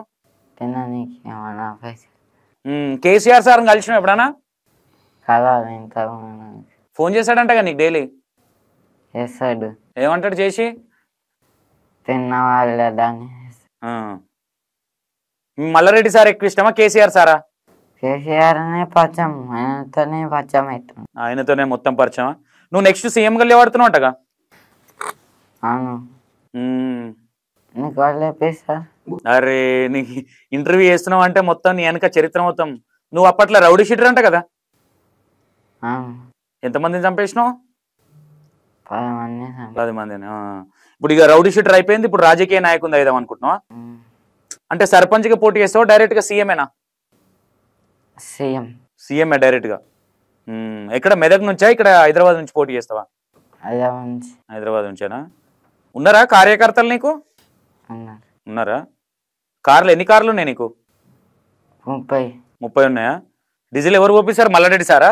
తిననీకి ఏమన్నా పైసలు. కేసీఆర్ సార్ కలిసినావు ఎప్పుడన్నా? కదా ఇంత ఫోన్ చేశాడంటగా నీకు డైలీ? చేస్తాడు. ఏమంటాడు చేసి? తిన్న వాళ్ళ దాన్ని. మల్లారెడ్డి సార్ ఎక్కువ ఇష్టమా కేసీఆర్ సారా? కేసీఆర్ అనే పరిచయం, ఆయనతోనే పరిచయం అవుతాం. ఆయనతోనే మొత్తం పరిచయమా? నువ్వు నెక్స్ట్ సీఎం గా లేవాడుతున్నావు అంటగా? అవును. నీకు వాళ్ళు చెప్పేస్తారు. అరే నీకు ఇంటర్వ్యూ చేస్తున్నావు అంటే మొత్తం నీ వెనక చరిత్ర మొత్తం. నువ్వు అప్పట్లో రౌడీ షీటర్ అంట కదా? ఎంతమందిని చంపేసినావు? 10 మంది. 10 మందిని. ఇప్పుడు ఇక రౌడీ షీటర్ అయిపోయింది, ఇప్పుడు రాజకీయ నాయకుని అయిదాం అనుకుంటున్నావా? అంటే సర్పంచ్ గా పోటీ చేస్తావా డైరెక్ట్ గా సీఎమేనా? సీఎంఏ డైరెక్ట్ గా. ఎక్కడ మెదక్ నుంచా ఇక్కడ హైదరాబాద్ నుంచి పోటీ చేస్తావా? హైదరాబాద్ నుంచేనా? ఉన్నారా కార్యకర్తలు నీకు? ఉన్నారా? కార్లు ఎన్ని కార్లు ఉన్నాయి నీకు? 30 ఉన్నాయా? డీజిల్ ఎవరు పోపిస్తారు? మల్లారెడ్డి సారా?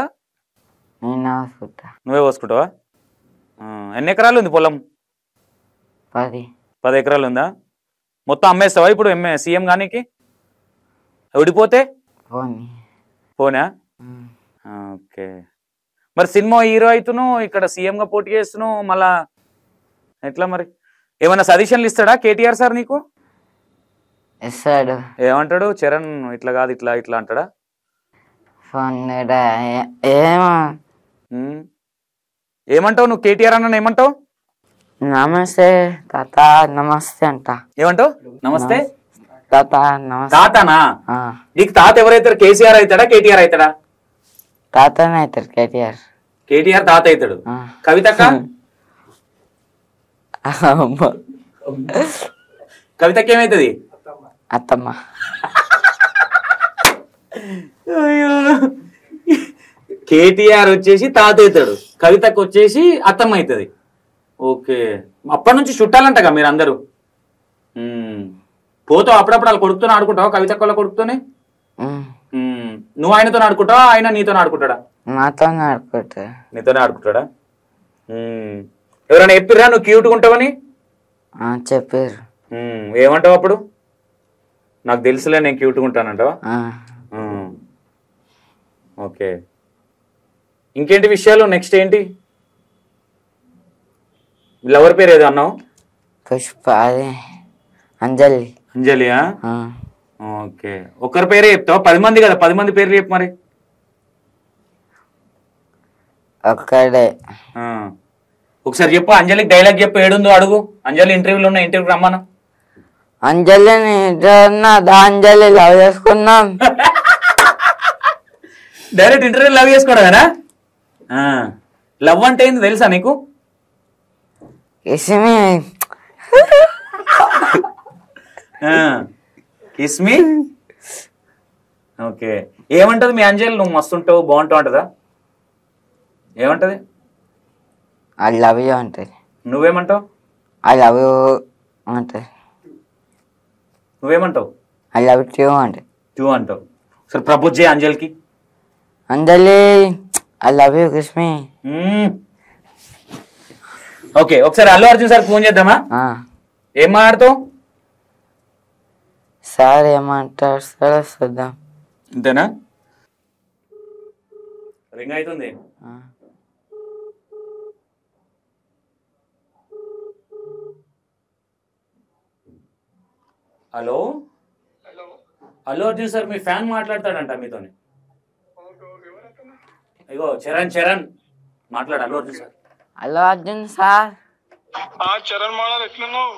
నువ్వే పోసుకుంటావా? ఎన్ని ఎకరాలు ఉంది పొలం? 10 ఎకరాలు ఉందా? మొత్తం అమ్మేస్తావా ఇప్పుడు సీఎం గానికి? ఓడిపోతే పోనా? ఓకే. మరి సినిమా హీరో అవుతున్నావు, ఇక్కడ సీఎం గా పోటీ చేస్తున్నావు, మళ్ళా ఎట్లా మరి? ఏమన్నా సజెషన్లు ఇస్తాడా కేటీఆర్ సార్ నీకు? ఇస్తాడు. ఏమంటాడు? చరణ్ ఇట్లా కాదు ఇట్లా ఇట్లా అంటాడా? ఏమంటావు నువ్వు కేటీఆర్ అన్న? ఏమంటావు? నమస్తే తాత, నమస్తే అంట. ఏమంటావు? నమస్తే తాత, నమస్తే. తాతనా? నీకు తాత ఎవరైతారు? కేసీఆర్ అవుతాడా కేటీఆర్ అవుతాడా? తాతనే అవుతాడు. కేటీఆర్. కేటీఆర్ తాత అవుతాడు. కవితక్క? కవితకి ఏమైతుంది? అత్తమ్మ. అయ్యో, కేటీఆర్ వచ్చేసి తాత అవుతాడు, కవితకు వచ్చేసి అత్తమ్మ అవుతుంది. ఓకే, అప్పటి నుంచి చుట్టాలంటగా మీరు అందరూ. పోతావు అప్పుడప్పుడు వాళ్ళు కొడుకుతో ఆడుకుంటావా? కవితకు వాళ్ళ కొడుకుతోనే నువ్వు ఆయనతో ఆడుకుంటావా, ఆయన నీతో ఆడుకుంటాడా? నాతోనే ఆడుకుంటా. నీతోనే ఆడుకుంటాడా? ఎవరైనా చెప్పిర్రా నువ్వు క్యూట్గా ఉంటావని? చెప్పారు. ఏమంటావు అప్పుడు? నాకు తెలుసులే నేను క్యూట్గా ఉంటానంటావా? ఓకే, ఇంకేంటి విషయాలు? నెక్స్ట్ ఏంటి? లవర్ పేరు ఏదో అన్నావు? పుష్ప. అదే అంజలి. అంజలియా? ఓకే, ఒక్కరి పేరే చెప్తావు? 10 మంది కదా, 10 మంది పేర్లు చెప్పు మరి. ఒక్కడే. ఒకసారి చెప్పు, అంజలికి డైలాగ్ చెప్పు, ఏడుందో అడుగు. అంజలి ఇంటర్వ్యూలో ఉన్న, ఇంటర్వ్యూ రమ్మను. అంజలిని అంజలి లవ్ చేసుకున్నాం. డైరెక్ట్ ఇంటర్వ్యూ లవ్ చేసుకోవడమేనా? లవ్ అంటే ఏంది తెలుసా నీకు? ఇస్మి. ఇస్మి. ఓకే, ఏమంటది మీ అంజలి? నువ్వు మస్తుంటావు, బాగుంటావు అంటదా? ఏమంటది? ఐ లవ్ యూ అంటది. నువ్వేమంటావు? ఐ లవ్ యూ అంటది. నువ్వేమంటావు? ఐ లవ్ యూ అంటది. టూ అంటావు. సరే ప్రపోజ్ చేయి అంజలికి. Anjali I love you kiss me. Okay, ఒకసారి అల్లు అర్జున్ సార్ ఫోన్ చేద్దామా? ఏం మాట్లాడుతావు? సార్ ఏమంటారు సార్, చూద్దాం. అంతేనా? రింగ్ అవుతుంది. హలో, అల్లు అర్జున్ సార్ మీ ఫ్యాన్ మాట్లాడతాడంట మీతోని. ఇగో చరణ్ మాట్లాడు. Allu Arjun sir. Hello Arjun sir. Charan model ఎట్లున్నావు?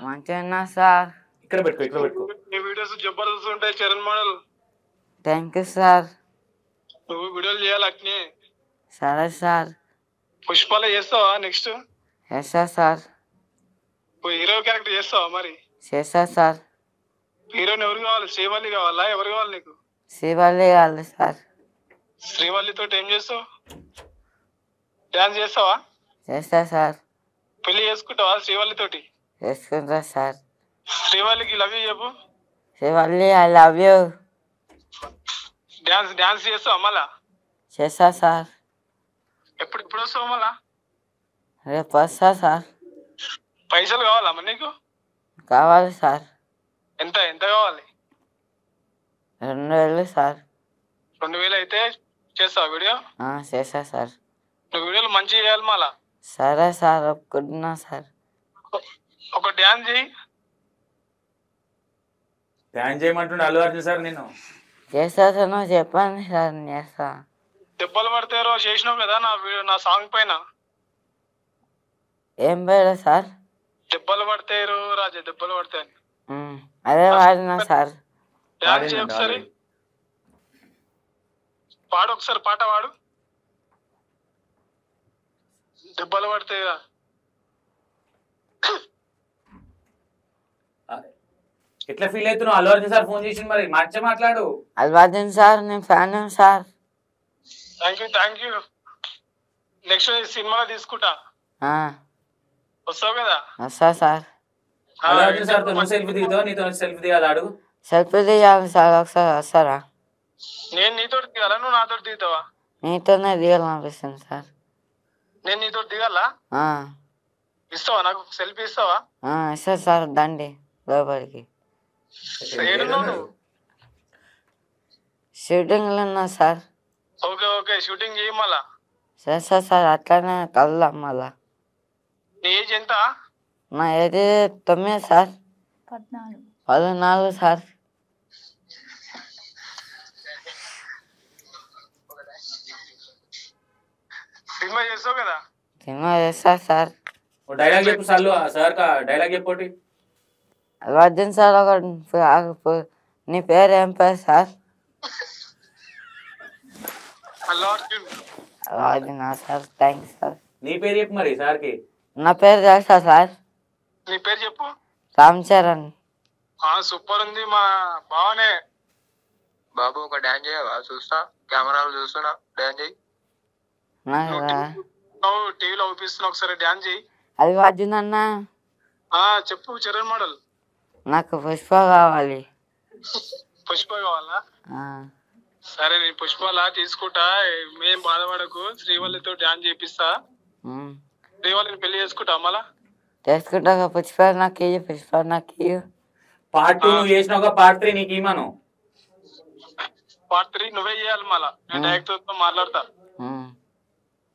మంచిగా సార్. ఇక్కడ పెట్టుకో. నీ వీడియోస్ జబర్దస్త్ ఉంటాయి Charan model. Thank you sir. నువ్వు వీడియోలు చేయాలి అట్నే. సరే సార్. పుష్పలో చేస్తావా నెక్స్ట్? చేస్తా సార్. హీరో క్యారెక్టర్ చేస్తావా మరి? చేస్తా సార్. హీరోని ఎవరు కావాలి? శ్రీవల్లి కావాలా? ఎవరు కావాలి నీకు? శ్రీవల్లి కావాలి సార్. శ్రీవల్లితో ఏం చేస్తావు? డాన్స్ చేస్తావా? చేస్తా సార్. పెళ్లి చేసుకుంటావా శ్రీవల్లితోటి? చేసుకుంటా సార్. శ్రీవల్లికి లవ్ యూ చెప్పు. Srivalli I love you. Dance చేస్తావా మళ్ళా? చేస్తా సార్. ఎప్పుడు వస్తావు మళ్ళా? రేపు వస్తా సార్. పైసలు కావాలా మరి నీకు? కావాలి సార్. ఎంత కావాలి? 2000 సార్. 2000 అయితే చేస్తావా వీడియో? చేస్తా సార్. నువ్వు వీడియోలు మంచిగా చేయాలి మళ్ళా. సరే సార్, ఒప్పుకుంటున్నా సార్. ఒక డ్యాన్స్ చేయి. డ్యాన్స్ చేయమంటుండే అల్లు అర్జున్ సార్. నేను చేస్తా సార్, నువ్వు చెప్పండి సార్, నేను చేస్తా. దెబ్బలు పడతారో చేసినావు కదా నా సాంగ్ పైన. ఏం పేరు సార్? దెబ్బలు పడతారు రాజా, దెబ్బలు పడతాయి. అదే వాడినా సార్. డాన్స్ చేయి ఒకసారి. పాడు ఒకసారి, పాట పాడు. దెబ్బలు పడతాయిరా. ఎట్లా ఫీల్ అవుతున్నావు? అల్లు అర్జున్ సార్ ఫోన్ చేసి మరి మంచిగా మాట్లాడు. అల్లు అర్జున్ సార్ నేను fan sir. Thank you. Next సినిమాలో తీసుకుంటా. వస్తావు కదా? వస్తా సార్. అల్లు అర్జున్ సార్ తో సెల్ఫీ దిగుతావు? నీతో సెల్ఫీ దిగాలి అడుగు. సెల్ఫీ దిగాలి సార్, ఒకసారి వస్తారా? నేను నీతో దిగాలా, నువ్వు నాతో దిగుతావా? నీతోనే దిగాలనిపిస్తుంది సార్. నేను నీతో దిగాలా? ఇస్తావా నాకు సెల్ఫీ? ఇస్తావా? ఇస్తా సార్, దండి లోపలికి. ఏడున్నావు నువ్వు? షూటింగ్ లో ఉన్నా సార్. ఓకే షూటింగ్ చేయి మళ్ళా. చేస్తా సార్, అట్లానే కలుద్దాం మళ్ళా. నీ ఏజ్ ఎంత? నా ఏజ్ 9 సార్. 14 సార్. సినిమా చేస్తావు కదా? సినిమా చేస్తా సార్. డైలాగ్ చెప్పు సార్. డైలాగ్ చెప్పోటి. అల్లు అర్జున్ సార్ ఒక నీ పేరు ఏం పేరు sir? Allu Arjun. Allu Arjun sir, thanks sir. నీ పేరు చెప్పు మరి సార్కి. నా పేరు తెలుసా సార్? నీ పేరు చెప్పు. రామ్ చరణ్. సూపర్ ఉంది మా బావనే. బాబు ఒక డాన్స్ చేయవా? చూస్తా, కెమెరాలు చూస్తున్నా, డాన్స్ చేయి. టీవీలో చూపిస్తున్నా, ఒకసారి డాన్స్ చేయి. అల్లు అర్జున్ అన్న. చెప్పు చరణ్ మోడల్. నాకు పుష్ప కావాలి. పుష్ప కావాలా? సరే నేను పుష్పలా తీసుకుంటా, మేం బాధపడకు. శ్రీవల్లితో డాన్స్ చేపిస్తా. శ్రీవల్లిని పెళ్లి చేసుకుంటా మళ్ళా. చేసుకుంటా. పుష్ప నాకు ఇయ్యి, పుష్ప నాకు ఇయ్యి. పార్ట్ 2 నువ్వు చేసినావు, పార్ట్ 3 నీకు ఇవ్వను. పార్ట్ 3 నువ్వే చేయాలి మళ్ళా. నేను డైరెక్టర్ తో మాట్లాడతా.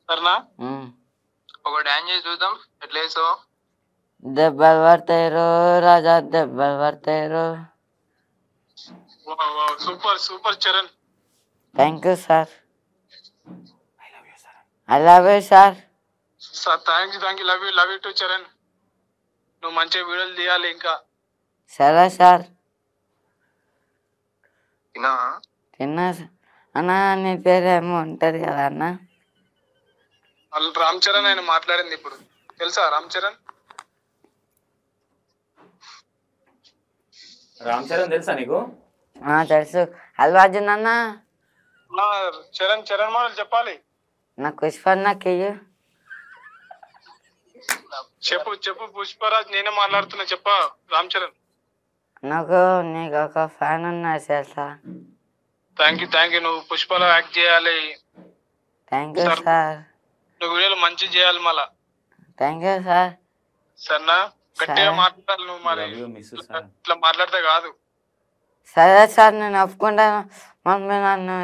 సరేనా? ఒక డాన్స్ చేసి చూద్దాం ఎట్లా వేసావు. దెబ్బలు పడతారు రాజా, దెబ్బలు పడతారు. Super super Charan. Thank you sir. I love you sir. Thank you. Love you too Charan. నువ్వు మంచిగా వీడియోలు తీయాలి ఇంకా. సరే సార్. తిన్నా అన్న. నీ పేరు ఏమో ఉంటది కదా అన్న. రామ్ చరణ్ ఆయన మాట్లాడింది ఇప్పుడు. తెలుసా రామ్ చరణ్? రామ్ చరణ్ తెలుసా నీకు? తెలుసు. అల్లు అర్జున్ అన్న. చరణ్ మోడల్ చెప్పాలి. నాకు పుష్ప నాకు ఇయ్యి. చెప్పు పుష్పరాజ్, నేనే మాట్లాడుతున్నా. చెప్పా రామ్ చరణ్. నీకు ఒక ఫ్యాన్ ఉన్నారు తెలుసా? Thank you. నువ్వు పుష్పలో యాక్ట్ చేయాలి. Thank you sir. నువ్వు వీడియోలు మంచిగా చేయాలి మళ్ళా. Thank you sir. సరేనా? గట్టిగా మాట్లాడాలి నువ్వు. మరి ఇట్లా మాట్లాడితే కాదు. సరే సార్, నేను ఒప్పుకుంటాను. మమ్మీ నన్ను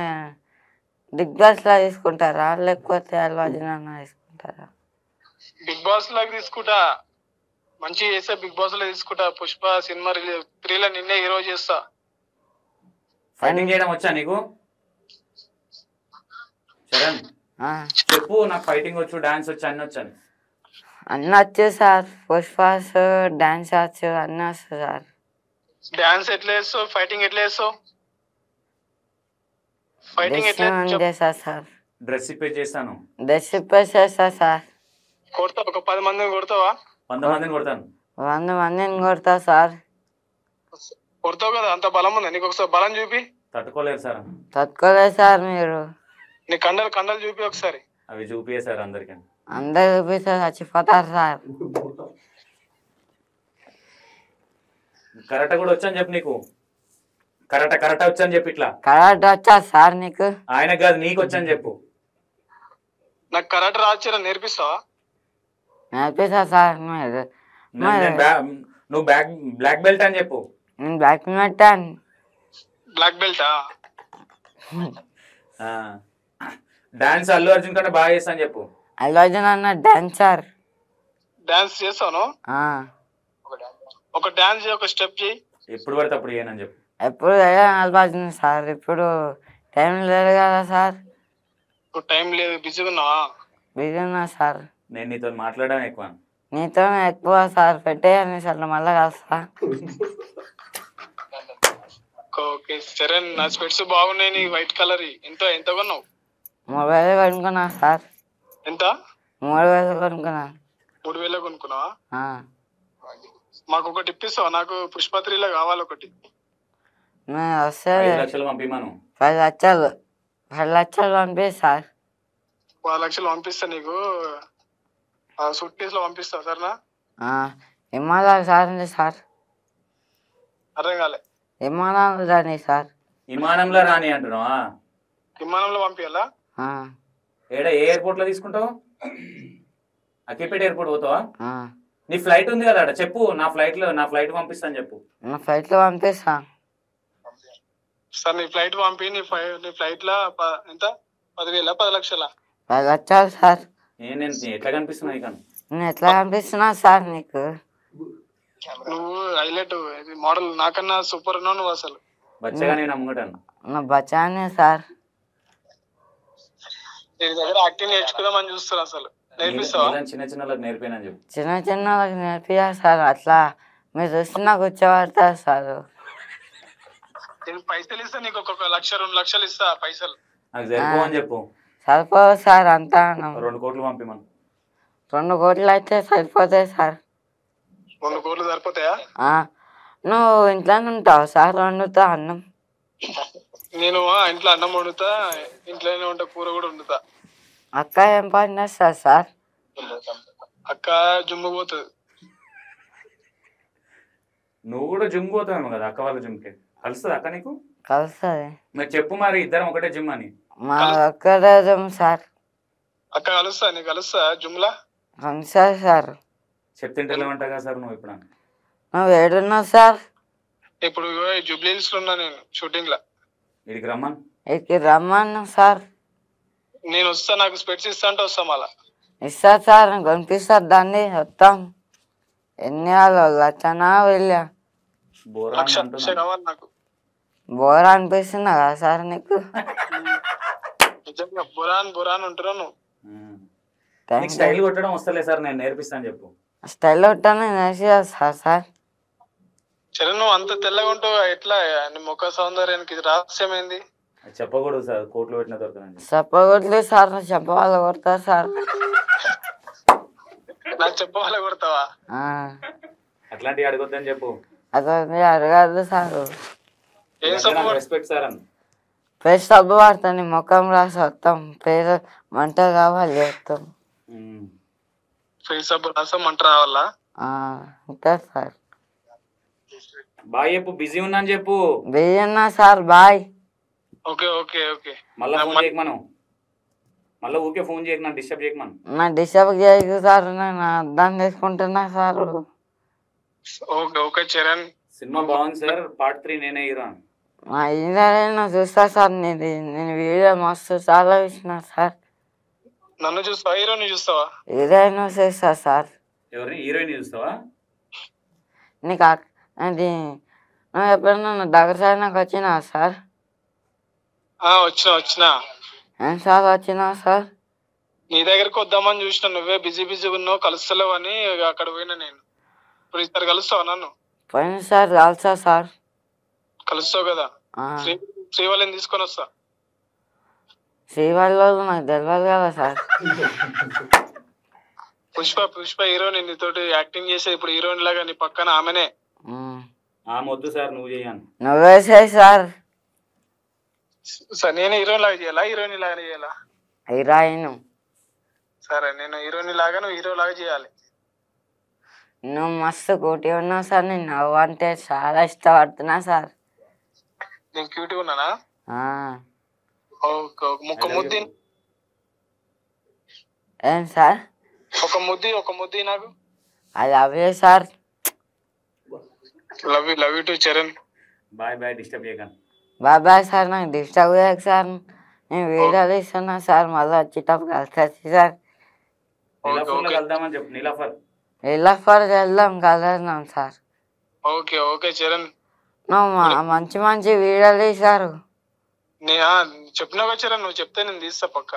బిగ్ బాస్ లా తీసుకుంటారా లేకపోతే అల్లు అర్జున్ అన్న తీసుకుంటారా? బిగ్ బాస్ లాగా తీసుకుంటా. మంచిగా చేస్తే బిగ్ బాస్ లో తీసుకుంటా. పుష్ప సినిమా 3 నిన్నే హీరో చేస్తా. ఫైటింగ్ చేయడం వచ్చా నీకు చరణ్? చెప్పు. నాకు ఫైటింగ్ వచ్చు, డాన్స్ వచ్చు, అన్ని వచ్చాను. అన్నీ వచ్చు సార్. పుష్పాస్ డాన్స్ వచ్చు, అన్నీ వచ్చు సార్. డాన్స్ ఎట్లా వేస్తావు? ఫైటింగ్ ఎట్లా వేస్తావు? చేస్తా సార్. డ్రెస్ రిపేర్ చేస్తాను. డ్రెస్ రిపేర్ చేస్తా సార్. కొడతావు? ఒక 10 మందిని కొడతావా? 100 మందిని కొడతాను. 100 మందిని కొడతా సార్. కొడతావు కదా, అంత బలం ఉందా నీకు? ఒకసారి బలం చూపి. తట్టుకోలేరు సార్. తట్టుకోలేదు సార్ మీరు. నీ కండలు చూపి ఒకసారి. అవి చూపియే సార్ అందరికి. అందరు చూపిస్తే చచ్చిపోతారు సార్. కరాటే కూడా వచ్చని చెప్పు నీకు. కరాటే వచ్చని చెప్పి. ఇట్లా కరాటే వచ్చా సార్ నీకు? ఆయనకు కాదు, నీకు వచ్చని చెప్పు. నాకు కరాటే రాచరా, నేర్పిస్తావా? నేర్పిస్తా సార్. నువ్వు బ్లాక్ బెల్ట్ అని చెప్పు. నేను బ్లాక్ బెల్ట్. బ్లాక్ బెల్టా? డాన్స్ అల్లు అర్జున్ కంటే బాగా చేస్తా అని చెప్పు. అల్లు అర్జున్ అన్న డాన్సర్. డాన్స్ చేస్తాను. ఒక డాన్స్ ఒక స్టెప్ చేయి. ఎప్పుడు పడితే అప్పుడు ఏనని చెప్పు. ఎప్పుడు అల్లు అర్జున్ సార్. ఇప్పుడు టైం లేదు కదా సార్. ఇప్పుడు టైం లేదు, బిజీగా ఉన్నావా? బిజీ ఉన్నా సార్. నేను నీతో మాట్లాడడం ఎక్కువ. నీతో ఎక్కువ సార్. పెట్టేయండి సార్, మళ్ళీ కలుస్తా. ఓకే చరణ్, నా స్పెట్స్ బాగున్నాయి. నీ వైట్ కలర్ ఎంత కొన్నావు? 3000 కొనుక్కున్నా సార్. ఎంత? 3000 కొనుక్కున్నా. 3000 కొనుక్కున్నావా? మాకు ఒకటి ఇప్పిస్తావా? నాకు పుష్ప 3 కావాలి ఒకటి. వస్తే 5 లక్షలు పంపిమాను. 10 లక్షలు 10 లక్షలు పంపి సార్. 10 లక్షలు పంపిస్తా నీకు. సూట్ కేసులో పంపిస్తా. సరేనా? విమానాలు రాని సార్. అర్థం కాలే. విమానాలు రాని సార్. విమానంలో రాని అంటున్నావా? విమానంలో పంపించాలా? ఏ ఎయిర్పోర్ట్ లో తీసుకుంటావు? అక్కిపేట ఎయిర్పోర్ట్ పోతావా? నీ ఫ్లైట్ ఉంది కదా చెప్పు. నా ఫ్లైట్ పంపిస్తాను చెప్పు. నా ఫ్లైట్ లో పంపిస్తా సార్. నీ ఫ్లైట్ పంపి. నీ ఫ్లైట్ లో ఎంత? 10,000 10 లక్షల? 10 లక్షలు సార్. నేను ఎట్లా కనిపిస్తున్నా ఇక? నేను ఎట్లా కనిపిస్తున్నా సార్ నీకు? నువ్వు హైలైట్ మోడల్. నాకన్నా సూపర్ ఉన్నావు నువ్వు అసలు. బచ్చగా నేను అమ్ముకుంటాను. నా బచ్చానే సార్. నేను దగ్గర యాక్టింగ్ నేర్చుకుందామని చూస్తున్నా. అసలు నేర్పిస్తావా? చిన్న నేర్పినని చెప్పు. చిన్నకి నేర్పియా సార్. అట్లా మీరు చూసి నాకు వచ్చేవాడతారు సార్. నేను పైసలు ఇస్తా నీకు. ఒక 1 లక్ష 2 లక్షలు ఇస్తా పైసలు. నాకు సరిపోవని చెప్పు. సరిపోదు సార్. అంతా 2 కోట్లు పంపిమను. 2 కోట్లు అయితే సరిపోతాయి సార్. 2 కోట్లు సరిపోతాయా? నువ్వు ఇంట్లోనే ఉంటావు సార్, వండుతా అన్నం. నేను ఇంట్లో అన్నం వండుతా, ఇంట్లోనే ఉంటా, కూర కూడా వండుతా. అక్క ఏం పని చేస్తారు సార్? అక్క జుమ్ము పోతుంది. నువ్వు కూడా జిమ్ పోతావేమో కదా అక్క వాళ్ళ జిమ్కి, కలుస్తుంది అక్క నీకు? కలుస్తుంది. మరి చెప్పు మరి, ఇద్దరం ఒకటే జిమ్ అని. మా ఒక్కడే జిమ్ సార్. అక్క కలుస్తా, నీకు కలుస్తా జిమ్లా? కలుస్తుంది సార్. చెప్తుంటే ఉంటాగా సార్ నువ్వు ఇప్పుడు? నువ్వు ఏడున్నావు సార్? ఇప్పుడు జూబ్లీ హిల్స్ లో ఉన్నా నేను, షూటింగ్ లా. ఇడికి రమ్మన్. ఇక్కడికి రమ్మను సార్. నేను వస్తా, నాకు స్పెట్స్ ఇస్తా అంటే వస్తా. మళ్ళా ఇస్తా సార్, కొనిపిస్తారు దాన్ని, వస్తాం. ఎన్ని వాళ్ళు లచ్చనా వెళ్ళా? లక్ష కావాలి నాకు. బోర్ అనిపిస్తుందా కదా సార్ నీకు? నిజంగా బురాన్ ఉంటారు నువ్వు. స్టైల్ కొట్టడం వస్తలే సార్, నేను నేర్పిస్తాను చెప్పు. స్టైల్ కొట్టాను నేర్చి సార్. సరే, నువ్వు అంత తెల్లగా ఉంటావు, ఎట్లా నీ ముఖ సౌందర్యానికి రహస్యం ఏంది? చెప్పకూడదు సార్, కోట్లు పెట్టిన దొరకదండి. చెప్పకూడదు సార్, చెప్పవాళ్ళు కొడతారు సార్. నాకు చెప్పవాళ్ళ కొడతావా? అట్లాంటివి అడగొద్దని చెప్పు. అదే అడగదు సార్. ఏం సబ్బు? రెస్పెక్ట్ సార్ అని. పేరు సబ్బు వాడతాను, ముఖం రాసి వస్తాం. పేరు మంట కావాలి వస్తాం. ఫేస్ సబ్బు రాసా మంట రావాలా? ఉంటారు సార్. బాయ్ చెప్పు, బిజీ ఉన్నా అని చెప్పు. బిజీ ఉన్నా sir, bye. Okay okay okay. మళ్ళీ ఫోన్ చేయకు మనం, మళ్ళీ ఊకే ఫోన్ చేయకు, నన్ను డిస్టర్బ్ చేయకు మనం. నా డిస్టర్బ్ చేయకు సార్, నేను అర్థం చేసుకుంటున్నా sir. Okay okay Charan. Cinema బాగుంది సార్, పార్ట్ 3 నేనే హీరో. నేను చూస్తా సార్, నేను వీడియో మస్తు చాలా చూసిన సార్. నన్ను చూస్తావా, హీరోని చూస్తావా? హీరోయిన్ చూస్తా సార్. ఎవరిని? హీరోయిన్ చూస్తావా? నీకు అది నువ్వు ఎప్పుడైనా దగ్గర సైనాకి వచ్చినావా సార్? వచ్చినా. ఏం సార్ వచ్చినావు సార్? నీ దగ్గరికి వద్దామని చూసిన, నువ్వే బిజీ ఉన్నావు, కలుస్తలేవు అని అక్కడ పోయినా నేను. ఇప్పుడు ఇద్దరు కలుస్తావా నన్ను? పోయిన సార్ కలుస్తా సార్. కలుస్తావు కదా? శ్రీవల్లిని తీసుకొని వస్తా. శ్రీవాళ్ళు నాకు తెలియదు కదా సార్. పుష్ప హీరోయిన్, నీతోటి యాక్టింగ్ చేసే ఇప్పుడు హీరోయిన్ లాగా నీ పక్కన ఆమెనే. వద్దు సార్, నువ్వు చేయను. నువ్వే చేయి సార్. సార్ నేను హీరోయిన్ లాగా చేయాలా, హీరోయిన్ లాగా చేయాలా? హీరోయిన్. సరే, నేను హీరోయిన్ లాగా, నువ్వు హీరో లాగా చేయాలి. నువ్వు మస్తు కూటి ఉన్నావు సార్, నేను నవ్వు అంటే చాలా ఇష్టపడుతున్నా సార్. నేను క్యూట్గా ఉన్నానా? ఒక ముద్ది. ఏం సార్? ఒక ముద్ది నాకు. I love you sir. Love you too Charan. Bye, disturb చేయకండి. బాయ్ సార్, నాకు డిస్టర్బ్ చేయకు సార్. నేను వీడియోలు ఇస్తున్నా సార్, మళ్ళీ వచ్చేటప్పుడు కలిసి సార్. వెళ్దామని చెప్పు. నీలఫర్ వెళ్దాం, కలుద్దాం సార్. Okay okay Charan. నువ్వు మంచి వీడియోలు తీశారు. చెప్పినావు చరణ్, నువ్వు చెప్తే నేను తీస్తా పక్క.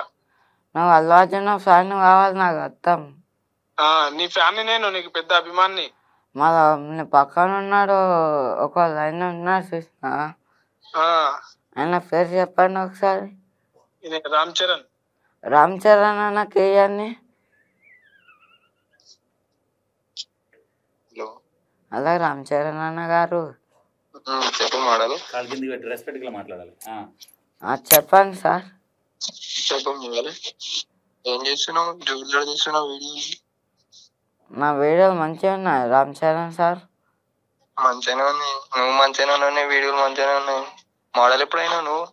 నువ్వు అల్లు అర్జున్ ఫ్యాన్ కావాలి నాకు, అర్థం. నీ ఫ్యాన్ నేను, నీకు పెద్ద అభిమాని. మళ్ళీ పక్కన ఉన్నాడు ఒక లైన్ ఉన్నాడు చూసిన, ఆయన పేరు చెప్పండి ఒకసారి. రామ్ చరణ్ అన్నకి ఇవన్నీ. అలా రామ్ చరణ్ అన్న గారు చెప్పండి సార్. ఏం చేస్తున్నావు? నా వీడియోలు మంచిగా ఉన్నాయి రామ్ చరణ్ సార్. మంచిగానే ఉంది, నువ్వు మంచిగానే ఉన్నాయి, వీడియోలు మంచిగానే ఉన్నాయి. మోడల్ ఎప్పుడైనా నువ్వు?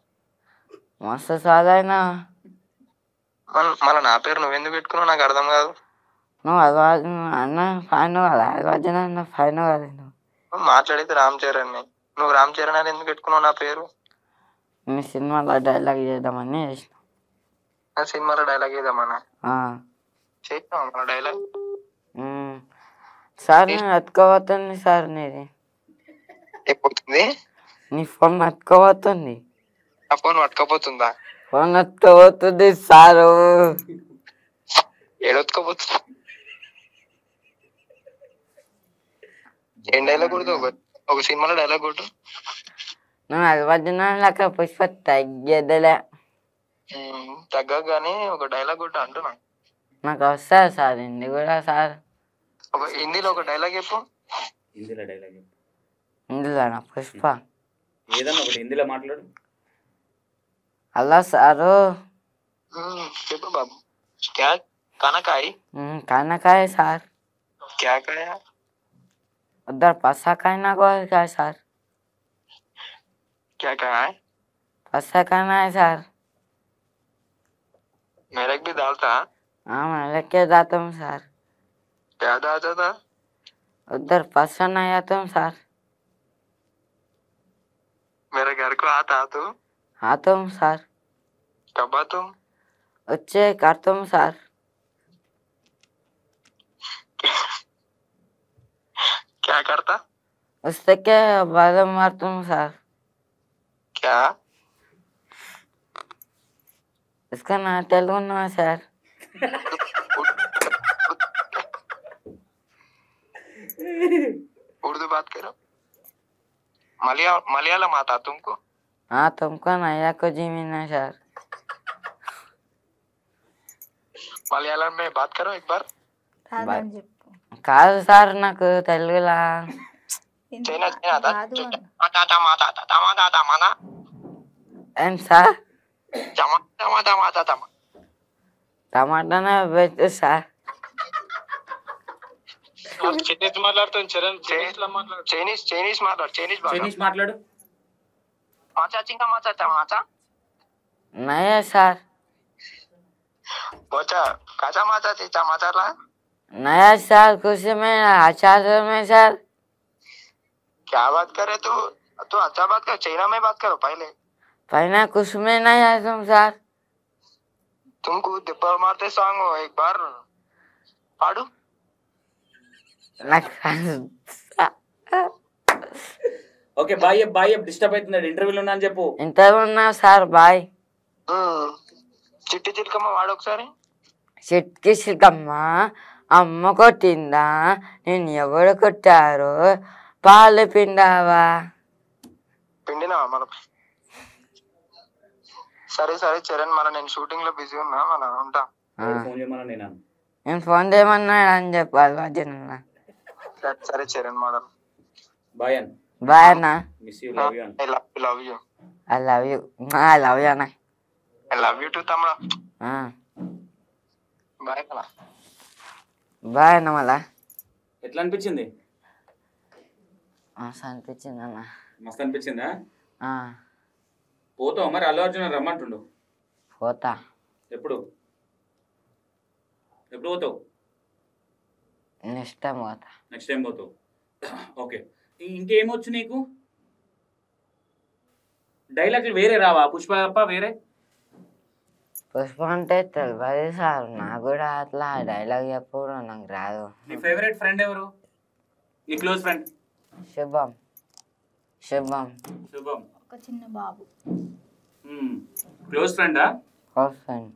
మస్తు సాదైనా. మళ్ళీ నా పేరు నువ్వెందుకు పెట్టుకున్నావు నాకు అర్థం కాదు. నువ్వు అన్న ఫైన్ కదా, అల్లు అన్న ఫైన్ కదా. నువ్వు మాట్లాడితే రామ్ చరణ్, నువ్వు రామ్ చరణ్ అని ఎందుకు పెట్టుకున్నావు నా పేరు? మీ సినిమాలో డైలాగ్ చేద్దామని చేసిన. సినిమాలో డైలాగ్ చేద్దామన్నా? చేద్దాం మన డైలాగ్. సార్ నేను అతుకోబోతుంది సార్. నీది నీ ఫోన్ అతుకోబోతుంది. నా ఫోన్ పట్టుకోపోతుందా? ఫోన్ అతుకోబోతుంది సారు. ఏడొత్తుకోపోతుంది? ఏం డైలాగ్ కొడుతు? ఒక సినిమాలో డైలాగ్ కొట్టు. నువ్వు అది వద్దున లేక పుష్ప తగ్గేదిలే. తగ్గగానే ఒక డైలాగ్ కొట్టు అంటున్నా. నాకు వస్తుంది సార్ హిందీ కూడా సార్. ఒక హిందీలో ఒక డైలాగ్ చెప్పు. హిందీలో డైలాగ్ ఇందులోనా పుష్ప ఏదన్నా ఒకటి హిందీలో మాట్లాడు. Hello sir. చెప్పు బాబు. క్యా కానకాయ కానకాయ సార్. క్యా కాయ उधर पसा खाना को क्या सर? क्या कहा है? पसा खाना है सर. मेरे भी डालता. हाँ मैं लेके जाता हूँ सर. क्या डालता था? उधर पसा नहीं आता हूँ सर. मेरे घर को आता तू? आता हूँ सर. कब आता हूँ? अच्छे करता हूँ सर. क्या करता? उससे क्या बादाम मारता हूँ सर. क्या? इसका ना तेलुगु ना सर. उर्दू बात करो. मलयालम आता तुमको? हाँ तुमको नया को जमीन है सर. मलयालम में बात करो एक बार. కాదని చెప్పు. కాదు సార్ నాకు తెలుగులా. చైనా చైనా దా. కాదు అన్న. మాతా మాతా మాతా మాతా మాతా ఏం సార్? టమాటా మాతా మాతా టమా. టమాటానే పెట్టు సార్. చైనీస్ మాట్లాడుతాను చరణ్. చైనీస్ చైనీస్ మాట్లాడు. చైనీస్ మాట్లాడు. మాచా చింకా మాచా మాచా నయా సార్. बोचा काचा माचा चीचा माचाला. नया साल खुशी में अच्छा में सर. क्या बात करे तू? तू अच्छा बात कर. चाइना में बात करो पहले. पहले कुछ में नहीं आया तुम सर. तुमको दिप्पल मारते सॉन्ग हो एक बार पाडू. ఓకే బాయ్ బాయ్ డిస్టర్బ్ అవుతున్నాడు ఇంటర్వ్యూలో ఉన్నా అని చెప్పు. ఇంటర్వ్యూ ఉన్నా సార్ బాయ్. చిట్టి చిలకమ్మ వాడు ఒకసారి. చిట్కి చిలకమ్మ అమ్మ కొట్టిందా? నేను ఎవరు కొట్టారు? పాలు పిండావా? పిండినావా మనం? సరే సరే చరణ్ మన నేను షూటింగ్ లో బిజీ ఉన్నా మన ఉంటా. ఫోన్ చేయమన్నా నేను ఫోన్ చేయమన్నాడు అని చెప్పాలి వాద్యన. సరే చరణ్ మోడల్. బాయ్ అన్న. బాయ్ అన్న. మిస్ యూ లవ్ యూ అన్న. I love you. I love you. I love you అన్న. ఐ లవ్ యూ టు తమ్ముడా. బాయ్ అన్న. బాయ్ అన్న. మళ్ళా ఎట్లా అనిపించింది? మస్తు అనిపించింది అన్న. మస్తు అనిపించిందా? పోతావు మరి అల్లు అర్జున్ రమ్మంటుండు. పోతా. ఎప్పుడు పోతావు? నెక్స్ట్ టైం పోతా. నెక్స్ట్ టైం పోతావు. ఓకే ఇంకేమొచ్చు నీకు? డైలాగులు వేరే రావా? పుష్ప తప్ప వేరే? పుష్ప అంటే తెలియదు సార్ నాకు కూడా. అట్లా డైలాగ్ చెప్పడం నాకు రాదు. నీ ఫేవరెట్ ఫ్రెండ్ ఎవరు? నీ క్లోజ్ ఫ్రెండ్? శుభం. శుభం. శుభం ఒక చిన్న బాబు. క్లోజ్ ఫ్రెండా? Close friend.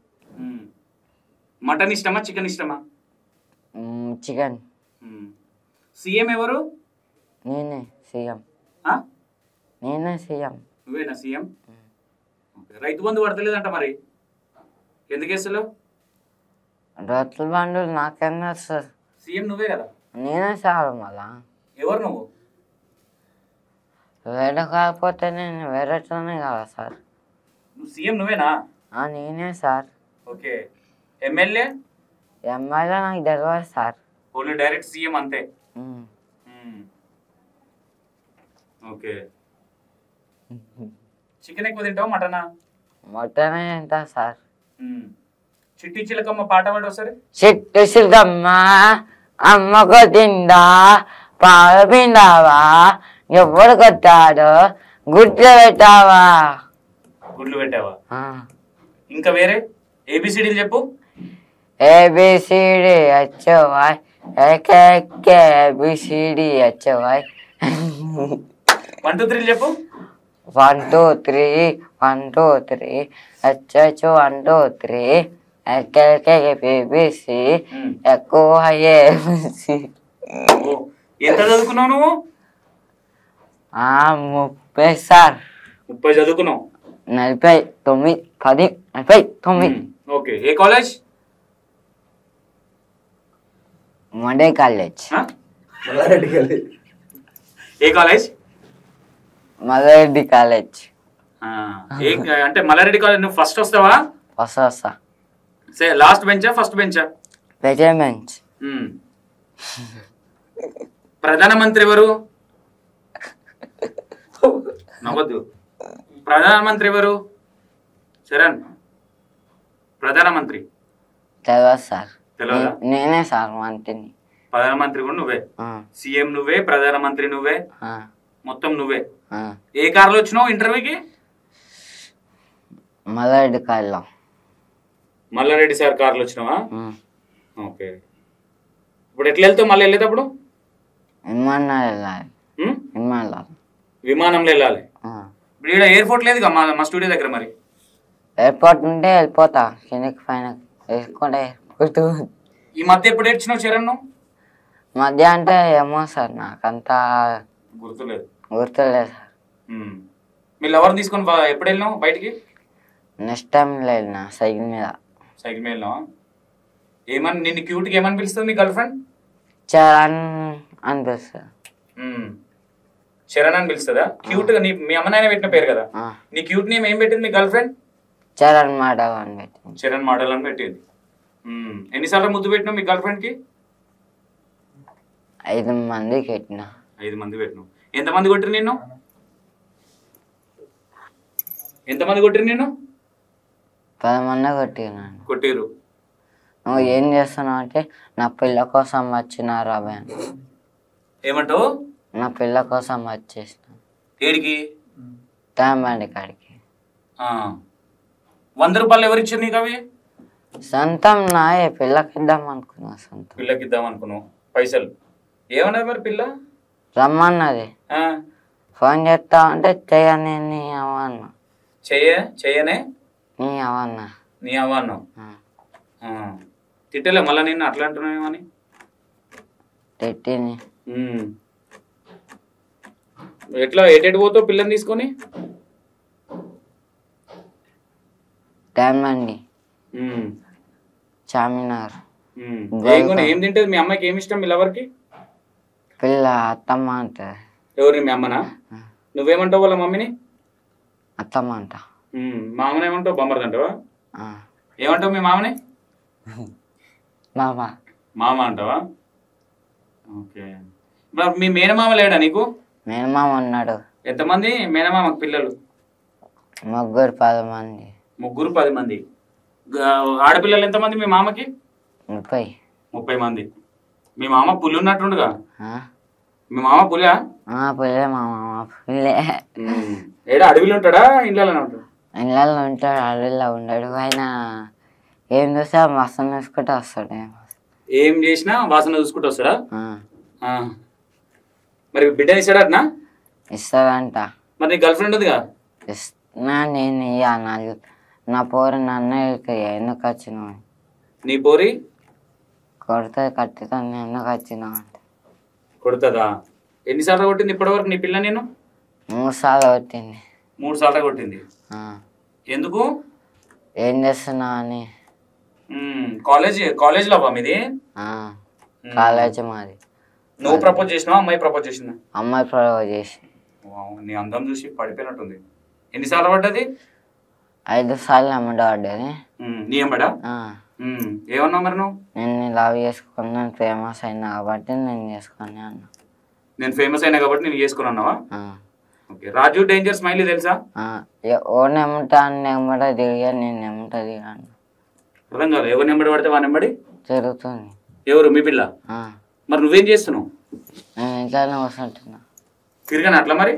మటన్ ఇష్టమా చికెన్ ఇష్టమా? చికెన్. సీఎం ఎవరు? నేనే సీఎం. నేనే సీఎం. నువ్వేనా సీఎం? రైతు బంధు పడతలేదంట మరి ఎందుకు వేస్తలేవు? రైతుల బంధువులు నాకేం సార్. సీఎం నువ్వే కదా. నేనే సార్. మళ్ళా ఎవరు నువ్వు? వేరే కాకపోతే నేను వేరేటోనే కదా సార్. నువ్వు సీఎం నువ్వేనా? నేనే సార్. Okay MLA? ఎమ్మెల్యే నాకు తెలియదు సార్. ఓన్లీ డైరెక్ట్ సీఎం అంతే. ఓకే చికెన్ ఎక్కువ తింటావు మటనా? మటనే తింటా సార్. చిట్టి చిలకమ్మ పాట పాడు ఒకసారి. చిట్టి చిలకమ్మ అమ్మకు తిందా? పాలు పిండావా? ఎవరు కొట్టాడు? గుడ్లు పెట్టావా? గుడ్లు పెట్టావా? ఇంకా వేరే ఏబిసిడీలు చెప్పు. ABCD HY AKK ABCD HY. 1 2 3 చెప్పు. 1 2 3 1 2 3 హెచ్హెచ్ 1 2 3 ఏకేకే ఏబిసి ఎక్కువ ఏబిసి. ఎంత చదువుకున్నావు నువ్వు? 30 సార్. 30 చదువుకున్నావు. 49 10 49. ఓకే ఏ కాలేజ్? మడే కాలేజ్. మల్లారెడ్డి కాలేజ్. ఏ కాలేజ్? మల్లారెడ్డి కాలేజ్. అంటే మల్లారెడ్డి కాలేజ్ నువ్వు ఫస్ట్ వస్తావా? వస్తా. లాస్ట్ బెంచా ఫస్ట్ బెంచా? Second bench. ప్రధానమంత్రి ఎవరు? నవ్వద్దు. ప్రధానమంత్రి ఎవరు? చరణ్, ప్రధానమంత్రి తెలియదు సార్. తెలియదా? నేనే సార్ మంత్రిని. ప్రధానమంత్రి కూడా నువ్వే, సీఎం నువ్వే, ప్రధానమంత్రి నువ్వే, మొత్తం నువ్వే. ఆ. ఏ కార్లో వచ్చినావు ఇంటర్వ్యూకి? మల్లారెడ్డి కాలేజ్లో. మల్లారెడ్డి సార్ కార్లో వచ్చినావా? ఓకే. ఇప్పుడు ఎట్లా వెళ్తావు మళ్ళీ వెళ్ళేటప్పుడు? విమానంలో వెళ్ళాలి. ఇప్పుడు ఇక్కడ ఎయిర్పోర్ట్ లేదు మా స్టూడియో దగ్గర. మరి ఎయిర్పోర్ట్ ఉంటే వెళ్ళిపోతా కిందకి పైన వేసుకుంటే. ఈ మధ్య ఎప్పుడు ఏడ్చినావు చరణ్? మధ్య అంటే ఏమో సార్ నాకంతా గుర్తులేదు సార్. మీ లవర్ తీసుకొని ఎప్పుడు వెళ్ళినావు బయటికి? నెక్స్ట్ టైం వెళ్ళినా సైకిల్ మీద. సైకిల్ మీద వెళ్ళినావా? ఏమని నిన్ను క్యూట్గా ఏమని పిలుస్తుంది మీ గర్ల్ ఫ్రెండ్? చరణ్ అని పిలుస్తుంది. చరణ్ అని పిలుస్తుందా? క్యూట్ గా మీ అమ్మ నాయన పెట్టిన పేరు కదా. నీ క్యూట్ నేమ్ ఏం పెట్టింది మీ గర్ల్ ఫ్రెండ్? చరణ్ మోడల్ అని పెట్టింది. చరణ్ మోడల్ అని పెట్టింది. ఎన్నిసార్లు ముద్దు పెట్టినావు మీ గర్ల్ ఫ్రెండ్ కి? 5 మందికి పెట్టినా. 5 మంది పెట్టినావు. ఎంతమంది కొట్టిరు నిన్ను? ఎంతమంది కొట్టిరు నిన్ను? 10 మంది కొట్టినాను. కొట్టిరు. నువ్వు ఏం చేస్తున్నావు అంటే నా పిల్ల కోసం వచ్చిన రాబాయ్. ఏమంటావు? నా పిల్ల కోసం వచ్చేసిన. ఏడికి? తాంబండి కాడికి. 100 రూపాయలు ఎవరు ఇచ్చారు నీకు? అవి సొంతం నాయే. పిల్లకి ఇద్దాం అనుకున్నా. సొంతం పిల్లకి ఇద్దాం అనుకున్నావు. పైసలు ఏమన్నది మరి పిల్ల? రమ్మన్నది. ఫోన్ చేస్తా అంటే చెయ్యని నీ అవన్న. చెయ్యనే నీ అవన్న. నీ అవన్న తిట్టలే మళ్ళా నిన్ను అట్లా అంటున్నావేమని? తిట్టిని. ఎట్లా ఎటు పోతావు పిల్లని తీసుకొని? తాంబండి, చార్మినార్. ఏం తింటది మీ అమ్మాయికి? ఏమి ఇష్టం మీ లవర్కి? పిల్ల అత్తమ్మ అంటది. ఎవరు మీ అమ్మనా? నువ్వేమంటావు వాళ్ళ మమ్మీని? అత్తమ్మ అంట. మామని ఏమంటావు? బొమ్మరది అంటావా? ఏమంటావు మీ మామని? మామ అంటావా? ఓకే. మీ మేనమామ లేడా నీకు? మేనమామ ఉన్నాడు. ఎంతమంది మేనమామకు పిల్లలు? 10 మంది. 10 మంది. ఆడపిల్లలు ఎంతమంది మీ మామకి? 30 మంది. మీ మామ పులి ఉన్నట్టుండగా? మీ మామ పులా? పులే. మా మామ పులే. ఏడా అడవిలో ఉంటాడా ఇండ్లలోనే ఉంటాడు? ఇండ్లలో ఉంటాడు, అడవిలో ఉండడు. ఆయన ఏం చూసా వాసన చూసుకుంటూ వస్తాడు. ఏం చేసినా వాసన చూసుకుంటూ వస్తాడా? మరి బిడ్డని ఇస్తాడటనా? ఇస్తాడంట. మరి నీ గర్ల్ ఫ్రెండ్ ఉందిగా? నేను ఇయ్య. నా పోరు నన్ను ఎందుకు వచ్చినావు? నీ పోరి కొడితే కట్టుతాను. ఎందుకు వచ్చినావు అంటే కొడుతుందా? ఎన్నిసార్లు కొట్టింది ఇప్పటివరకు నీ పిల్ల? నేను 3 సార్లు కొట్టింది. 3 సార్లు కొట్టింది. ఎందుకు? ఏం చేస్తున్నావు అని. కాలేజ్ లో మీది? కాలేజ్ మాది. నువ్వు ప్రపోజ్ చేసినావా? అమ్మాయి ప్రపోజ్ చేసిందా? అమ్మాయి ప్రపోజ్ చేసి. నీ అందం చూసి పడిపోయినట్టుంది. ఎన్నిసార్లు పడ్డది? 5 సార్లు అమ్మడ పడ్డది. నీ అమ్మడా? ఏమన్నావు మరి నువ్వు? నేను లవ్ చేసుకున్నాను, ఫేమస్ అయినా కాబట్టి నేను చేసుకున్నా అన్నా. నేను ఫేమస్ అయినా కాబట్టి నేను చేసుకుని అన్నావా? రాజు డేంజర్ స్మైలీ తెలుసా? ఓ నెమ్మటా నెమ్మట దిగా నేను నెమ్మట దిగాను. అర్థం కాదు. ఎవరు నెంబడి పడితే వా నెంబడి జరుగుతుంది. ఎవరు? మీ పిల్ల. మరి నువ్వేం చేస్తున్నావు? నేను ఇంట్లోనే కూర్చుంటున్నా. తిరిగాను అట్లా మరి?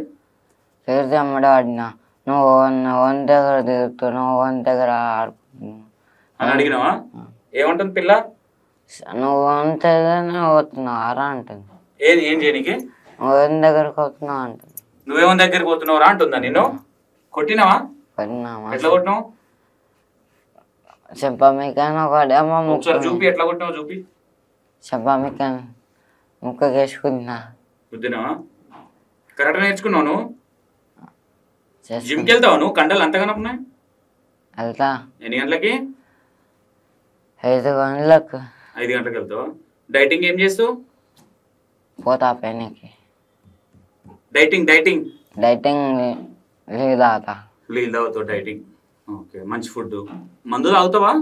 తిరిగితే అమ్మడ పడినా. నువ్వు ఓన్ దగ్గర తిరుగుతున్నావు, ఓన్ దగ్గర ఆడుకుంటున్నావు అని అడిగినావా? ఏమంటుంది పిల్ల? నువ్వు ఓన్ దగ్గరనే పోతున్నావు ఆరా అంటుంది. ఏం చేయనికి? ఓన్ దగ్గరకు పోతున్నావు అంటుంది. నువ్వేమో దగ్గరికి పోతున్నావు రా అంటుందా? నిన్ను కొట్టినావా? కొట్టినావా? ఎట్లా కొట్టినావు? చెప్పమికాను ఒకటేమో చూపి. ఎట్లా కొట్టినావు చూపి. చెప్పమికాను ముక్క వేసుకున్నా. గుద్దినావా? కరెక్ట్ నేర్చుకున్నావు నువ్వు? జిమ్కి వెళ్తావు నువ్వు? కండలు అంతగానే ఉన్నాయి. వెళ్తా. ఎన్ని గంటలకి? 5 గంటలకు. 5 గంటలకు వెళ్తావా? డైటింగ్ ఏం చేస్తావు? పోతా పైనకి. డైటింగ్ డైటింగ్ డైటింగ్ లేదు తాత. నీళ్ళు తాగుతావు డైటింగ్. ఓకే, మంచి ఫుడ్. మందు తాగుతావా?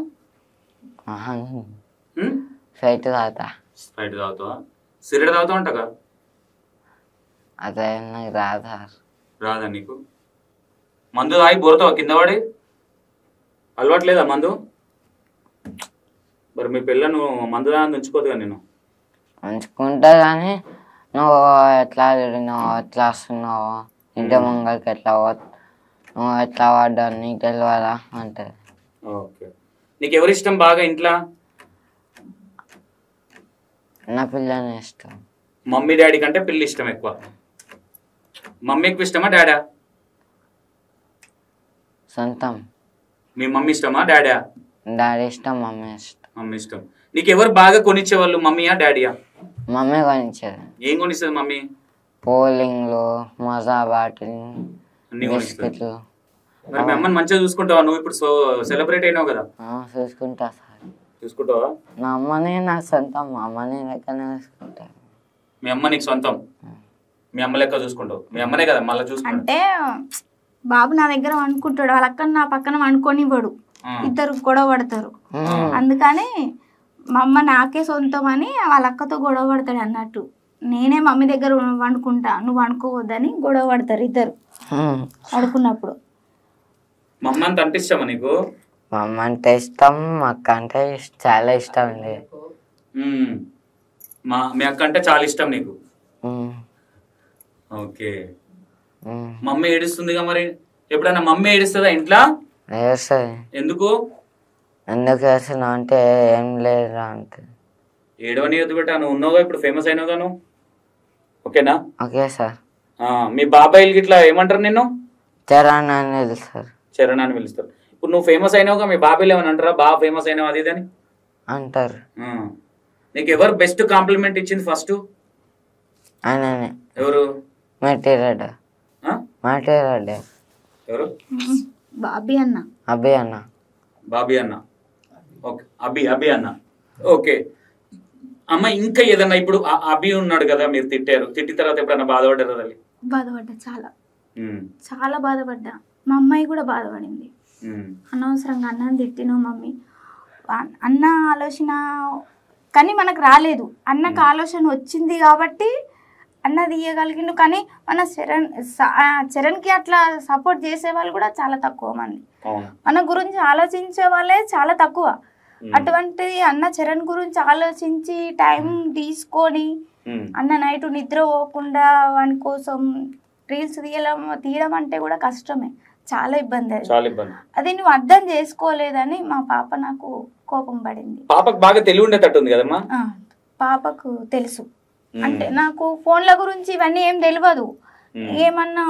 స్ప్రైట్ తాత. స్ప్రైట్ తాగుతావా? సిగరెట్ తాగుతావు అంటగా? అదే నాకు రాదా. రాదా నీకు? మందు తాగి బోరుతావా కింద పడి? అలవాట్లేదా మందు? మరి మీ పిల్ల నువ్వు మందు తాగి ఉంచుకోదుగా నేను. ఉంచుకుంటా కానీ నువ్వు ఎట్లా తిరిగినావు, ఎట్లా వస్తున్నావు, ఇంటి ముంగలకి ఎట్లా నువ్వు ఎట్లా పడ్డావు నీకు తెలియదా అంటే. ఓకే, నీకు ఎవరు ఇష్టం బాగా ఇంట్లో? నా పిల్లని ఇష్టం. మమ్మీ డాడీ కంటే పిల్ల ఇష్టం ఎక్కువ. మమ్మీ ఎక్కువ ఇష్టమా డాడా? సొంతం. మీ మమ్మీ ఇష్టమా డాడా? డాడీ ఇష్టం, మమ్మీ ఇష్టం. మమ్మీ ఇష్టం. నీకు ఎవరు బాగా కొనిచ్చేవాళ్ళు, మమ్మీయా డాడీయా? మమ్మీ కొనిచ్చేది. ఏం కొనిస్తుంది మమ్మీ? పోలింగ్లు, మజా బాటిల్, అన్ని కొనిస్తుంది. బిస్కెట్లు. మరి మీ అమ్మని మంచిగా చూసుకుంటావా? నువ్వు ఇప్పుడు సెలబ్రేట్ అయినావు కదా. చూసుకుంటా సార్. చూసుకుంటావా? నా అమ్మని నాకు సొంతం, మా అమ్మని లెక్కనే చూసుకుంటా. మీ అమ్మ నీకు సొంతం, మీ అమ్మ లెక్క చూసుకుంటావు. మీ అమ్మనే కదా మళ్ళీ చూసుకుంటా. అంటే బాబు నా దగ్గర అనుకుంటాడు, వాళ్ళ అక్క నా పక్కన అనుకోనివ్వడు, ఇద్దరు గొడవ పడతారు. అందుకని మా అమ్మ నాకే సొంతం అని వాళ్ళ అక్కతో గొడవ పడతాడు అన్నట్టు. నేనే మమ్మీ దగ్గర వండుకుంటా, నువ్వు అనుకోవద్దని గొడవ పడతారు ఇద్దరు పడుకున్నప్పుడు. మా అమ్మ అంత అంటే ఇష్టమా నీకు? మా అమ్మ అంటే ఇష్టం, మా అక్క అంటే చాలా ఇష్టం అండి. మీ అక్క అంటే చాలా ఇష్టం నీకు. ఓకే, మమ్మీ ఏడుస్తుందిగా మరి. ఎప్పుడైనా మమ్మీ ఏడుస్తుందా ఇంట్లో? ఏడుస్తుంది. ఎందుకు? ఎందుకు ఏడుస్తున్నావు అంటే ఏం లేదు అంటే. ఏడవని వద్దు బిడ్డ, నువ్వు ఉన్నావుగా, ఇప్పుడు ఫేమస్ అయినావుగా నువ్వు. ఓకేనా? Okay sir. మీ బాబాయిలకి ఇట్లా ఏమంటారు నిన్ను? చరణ్ అని పిలుస్తారు. చరణ్ అని పిలుస్తారు. ఇప్పుడు నువ్వు ఫేమస్ అయినావుగా, మీ బాబాయిలు ఏమని అంటారా బాగా ఫేమస్ అయినావు అది అని అంటారు. నీకు ఎవరు బెస్ట్ కాంప్లిమెంట్ ఇచ్చింది ఫస్ట్? ఆయననే. ఎవరు? మట్టిరెడ్డి. మట్టిరెడ్డి. ఎవరు? బాబీ అన్న. అభి అన్న. బాబీ అన్న. ఓకే, అభి అన్న. ఓకే అమ్మ, ఇంకా ఏదన్నా ఇప్పుడు అభి ఉన్నాడు కదా, మీరు తిట్టారు, తిట్టిన తర్వాత ఎప్పుడన్నా బాధపడ్డారా? బాధపడ్డా, చాలా చాలా బాధపడ్డా. మా అమ్మాయి కూడా బాధపడింది. అనవసరంగా అన్నని తిట్టిను మమ్మీ. అన్న ఆలోచన కానీ మనకు రాలేదు, అన్నకు ఆలోచన వచ్చింది కాబట్టి అన్న తీయగలిగిండు. కానీ మన చరణ్కి అట్లా సపోర్ట్ చేసే వాళ్ళు కూడా చాలా తక్కువ మంది. మన గురించి ఆలోచించే వాళ్ళే చాలా తక్కువ. అటువంటి అన్న చరణ్ గురించి ఆలోచించి టైం తీసుకొని అన్న నైట్ నిద్ర పోకుండా వాని కోసం రీల్స్ తీయడం అంటే కూడా కష్టమే, చాలా ఇబ్బంది. అది నువ్వు అర్థం చేసుకోలేదని మా పాప నాకు కోపం పడింది. పాపకు బాగా తెలివి ఉండేటట్టుంది కదమ్మా. పాపకు తెలుసు, అంటే నాకు ఫోన్ల గురించి ఇవన్నీ ఏం తెలియదు. ఏమన్నా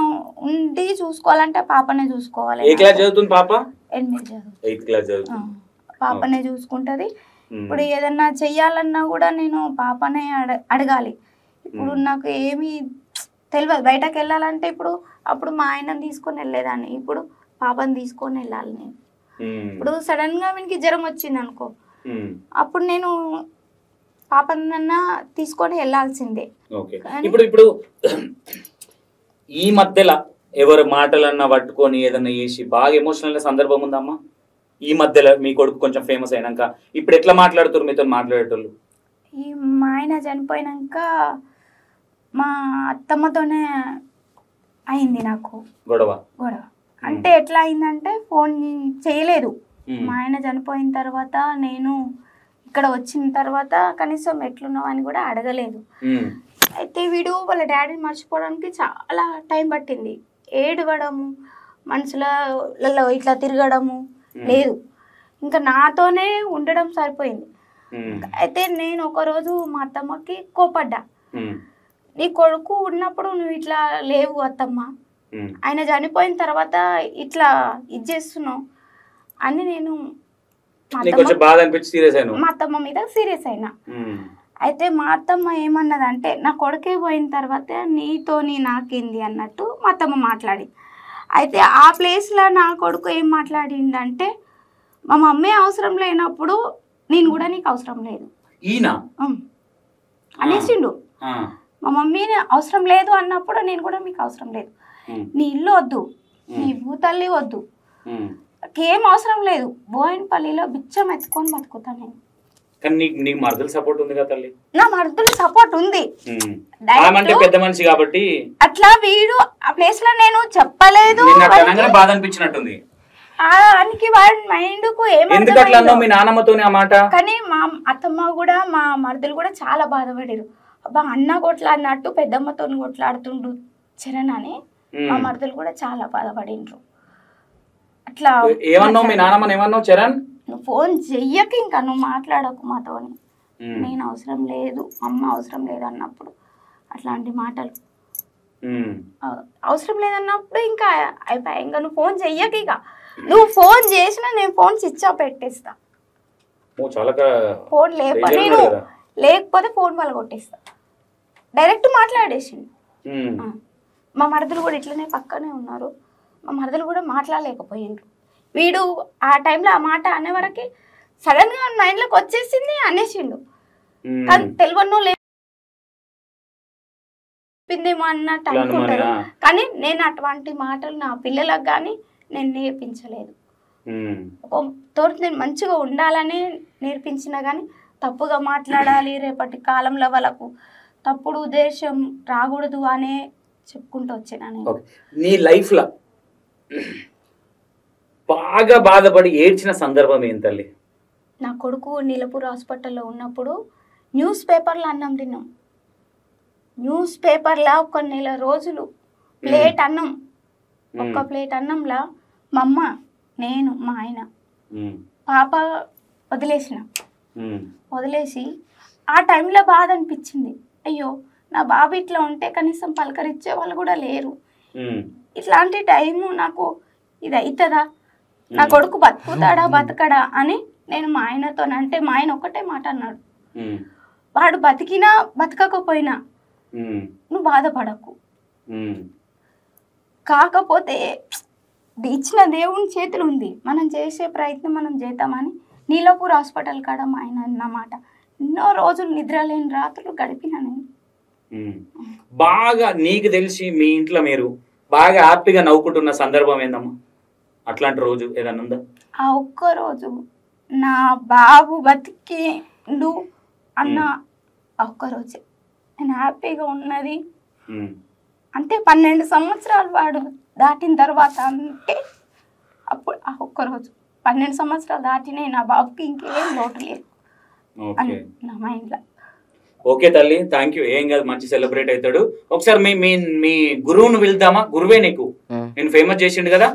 ఉండి చూసుకోవాలంటే పాపనే చూసుకోవాలి. ఏ క్లాస్ చదువుతుంది పాప? 8th క్లాస్ చదువుతుంది. పాపనే చూసుకుంటది. ఇప్పుడు ఏదన్నా చెయ్యాలన్నా కూడా నేను పాపనే అడగాలి. ఇప్పుడు నాకు ఏమీ తెలియదు, బయటకు వెళ్ళాలంటే ఇప్పుడు అప్పుడు మా ఆయనని తీసుకొని వెళ్ళేదాన్ని, ఇప్పుడు పాపని తీసుకొని వెళ్ళాలి నేను. ఇప్పుడు సడన్ గా వీనికి జ్వరం వచ్చింది అనుకో, అప్పుడు నేను పాపనన్నా తీసుకొని వెళ్ళాల్సిందే. ఇప్పుడు ఈ మధ్యలో ఎవరు మాటలన్నా పట్టుకొని ఏదన్నా చేసి బాగా ఎమోషనల్ సందర్భం ఉందమ్మా? ఈ మధ్యలో మీ కొడుకు కొంచెం ఫేమస్ అయినాక ఇప్పుడు ఎట్లా మాట్లాడుతారు మీతో మాట్లాడేటోళ్ళు? ఈ మా ఆయన చనిపోయినాక మా అత్తమ్మతోనే అయింది నాకు గొడవ. అంటే ఎట్లా అయిందంటే ఫోన్ చేయలేదు. మా ఆయన చనిపోయిన తర్వాత నేను ఇక్కడ వచ్చిన తర్వాత కనీసం ఎట్లున్నావు అని కూడా అడగలేదు. అయితే వీడు వాళ్ళ డాడీని మర్చిపోవడానికి చాలా టైం పట్టింది. ఏడవడము, మనసులలో ఇట్లా తిరగడము లేదు, ఇంకా నాతోనే ఉండడం సరిపోయింది. అయితే నేను ఒకరోజు మా అత్తమ్మకి కోపడ్డా, నీ కొడుకు ఉన్నప్పుడు నువ్వు ఇట్లా లేవు అత్తమ్మ, ఆయన చనిపోయిన తర్వాత ఇట్లా ఇది చేస్తున్నావు అని నేను మా అత్తమ్మ మీద సీరియస్ అయినా. అయితే మా అత్తమ్మ ఏమన్నదంటే నా కొడుకే పోయిన తర్వాత నీతోని నాకేంది అన్నట్టు మా అత్తమ్మ మాట్లాడి. అయితే ఆ ప్లేస్లో నా కొడుకు ఏం మాట్లాడిందంటే మా మమ్మీ అవసరం లేనప్పుడు నేను కూడా నీకు అవసరం లేదు అనేసిండు. మా మమ్మీని అవసరం లేదు అన్నప్పుడు నేను కూడా మీకు అవసరం లేదు, నీ ఇల్లు వద్దు, నీ భూతల్లి వద్దు, నాకేం అవసరం లేదు, బోయినపల్లిలో బిచ్చం ఎత్తుకొని బతుకుతాను నేను. కానీ నీకు మర్దుల సపోర్ట్ ఉంది కదా తల్లి? నా మర్దుల సపోర్ట్ ఉంది, పెద్ద మనిషి కాబట్టి అట్లా వీడు ఆ ప్లేస్ లో నేను చెప్పలేదు, బాధ అనిపించినట్టుంది. వాడి మైండ్ కు ఏమంటే మీ నాన్నమ్మతోనే ఆ మాట. కానీ మా అత్తమ్మ కూడా మా మర్దులు కూడా చాలా బాధపడారు. అబ్బా అన్న కొట్లాడినట్టు పెద్దమ్మతో కొట్లాడుతుండు చరణ్ అని మా మర్దులు కూడా చాలా బాధపడిండ్రు. అట్లా ఏమన్నావు మీ నాన్నమ్మని? ఏమన్నావు చరణ్? నువ్వు ఫోన్ చెయ్యక ఇంకా నువ్వు మాట్లాడకు మాతోని, నేను అవసరం లేదు, అమ్మ అవసరం లేదు అన్నప్పుడు అట్లాంటి మాటలు అవసరం లేదన్నప్పుడు ఇంకా అయిపోయాయి. ఇంకా నువ్వు ఫోన్ చెయ్యక, ఇక నువ్వు ఫోన్ చేసినా నేను ఫోన్ స్విచ్ ఆఫ్ పెట్టేస్తా, ఫోన్ నేను లేకపోతే ఫోన్ వల్ల కొట్టేస్తా, డైరెక్ట్ మాట్లాడేసిండు. మా మరదలు కూడా ఇట్లనే పక్కనే ఉన్నారు, మా మరదలు కూడా మాట్లాడలేకపోయిండ్రు. వీడు ఆ టైంలో ఆ మాట అనే వరకు సడన్ గా మైండ్లోకి వచ్చేసింది, అనేసిండు. కానీ తెలియనో లేపిందేమో అన్నట్టు అనుకుంటారు, కానీ నేను అటువంటి మాటలు నా పిల్లలకు కానీ నేను నేర్పించలేదు. తోటి నేను మంచిగా ఉండాలని నేర్పించిన కానీ తప్పుగా మాట్లాడాలి, రేపటి కాలంలో వాళ్ళకు తప్పుడు ఉద్దేశం రాకూడదు అనే చెప్పుకుంటూ వచ్చాను. నీ లైఫ్ లో బాగా బాధపడి ఏడ్చిన సందర్భం ఏం తల్లి? నా కొడుకు నీలపూర్ హాస్పిటల్లో ఉన్నప్పుడు న్యూస్ పేపర్లో అన్నం తిన్నాం. న్యూస్ పేపర్లో ఒక నెల రోజులు ప్లేట్ అన్నం, ఒక్క ప్లేట్ అన్నంలా మా అమ్మ, నేను, మా ఆయన, పాప వదిలేసి ఆ టైంలో బాధ అనిపించింది. అయ్యో నా బాబు ఇట్లా ఉంటే కనీసం పలకరించే వాళ్ళు కూడా లేరు, ఇట్లాంటి టైము నాకు ఇది అవుతుందా, నా కొడుకు బతుకుతాడా బతకడా అని నేను మా ఆయనతో అంటే మా ఆయన ఒకటే మాట అన్నాడు, వాడు బతికినా బతకకపోయినా నువ్వు బాధపడకు, కాకపోతే ఇచ్చిన దేవుని చేతులు ఉంది, మనం చేసే ప్రయత్నం మనం చేద్దామని నీలపూర్ హాస్పిటల్ కాడ మా ఆయన అన్నమాట. ఎన్నో రోజులు నిద్రలేని రాత్రులు గడిపినా నేను. బాగా నీకు తెలిసి మీ ఇంట్లో మీరు బాగా హ్యాపీగా నవ్వుకుంటున్న సందర్భం ఏందమ్మా? అట్లాంటి రోజు ఏదన్నా ఉందా? ఆ ఒక్క రోజు నా బాబు బతికిండు అన్న ఒక్కరోజే నేను హ్యాపీగా ఉన్నది. అంటే 12 సంవత్సరాలు వాడు దాటిన తర్వాత, అంటే అప్పుడు ఆ ఒక్కరోజు 12 సంవత్సరాలు దాటినాయి, నా బాబుకి ఇంకేం లోటు లేదు అని నా మైండ్లో. ఓకే తల్లి, థ్యాంక్ యూ. ఏం కాదు, మంచి సెలబ్రేట్ అవుతాడు. ఒకసారి మీ మీ మీ గురువును వెళ్దామా? గురువే నీకు నేను ఫేమస్ చేసిండు కదా,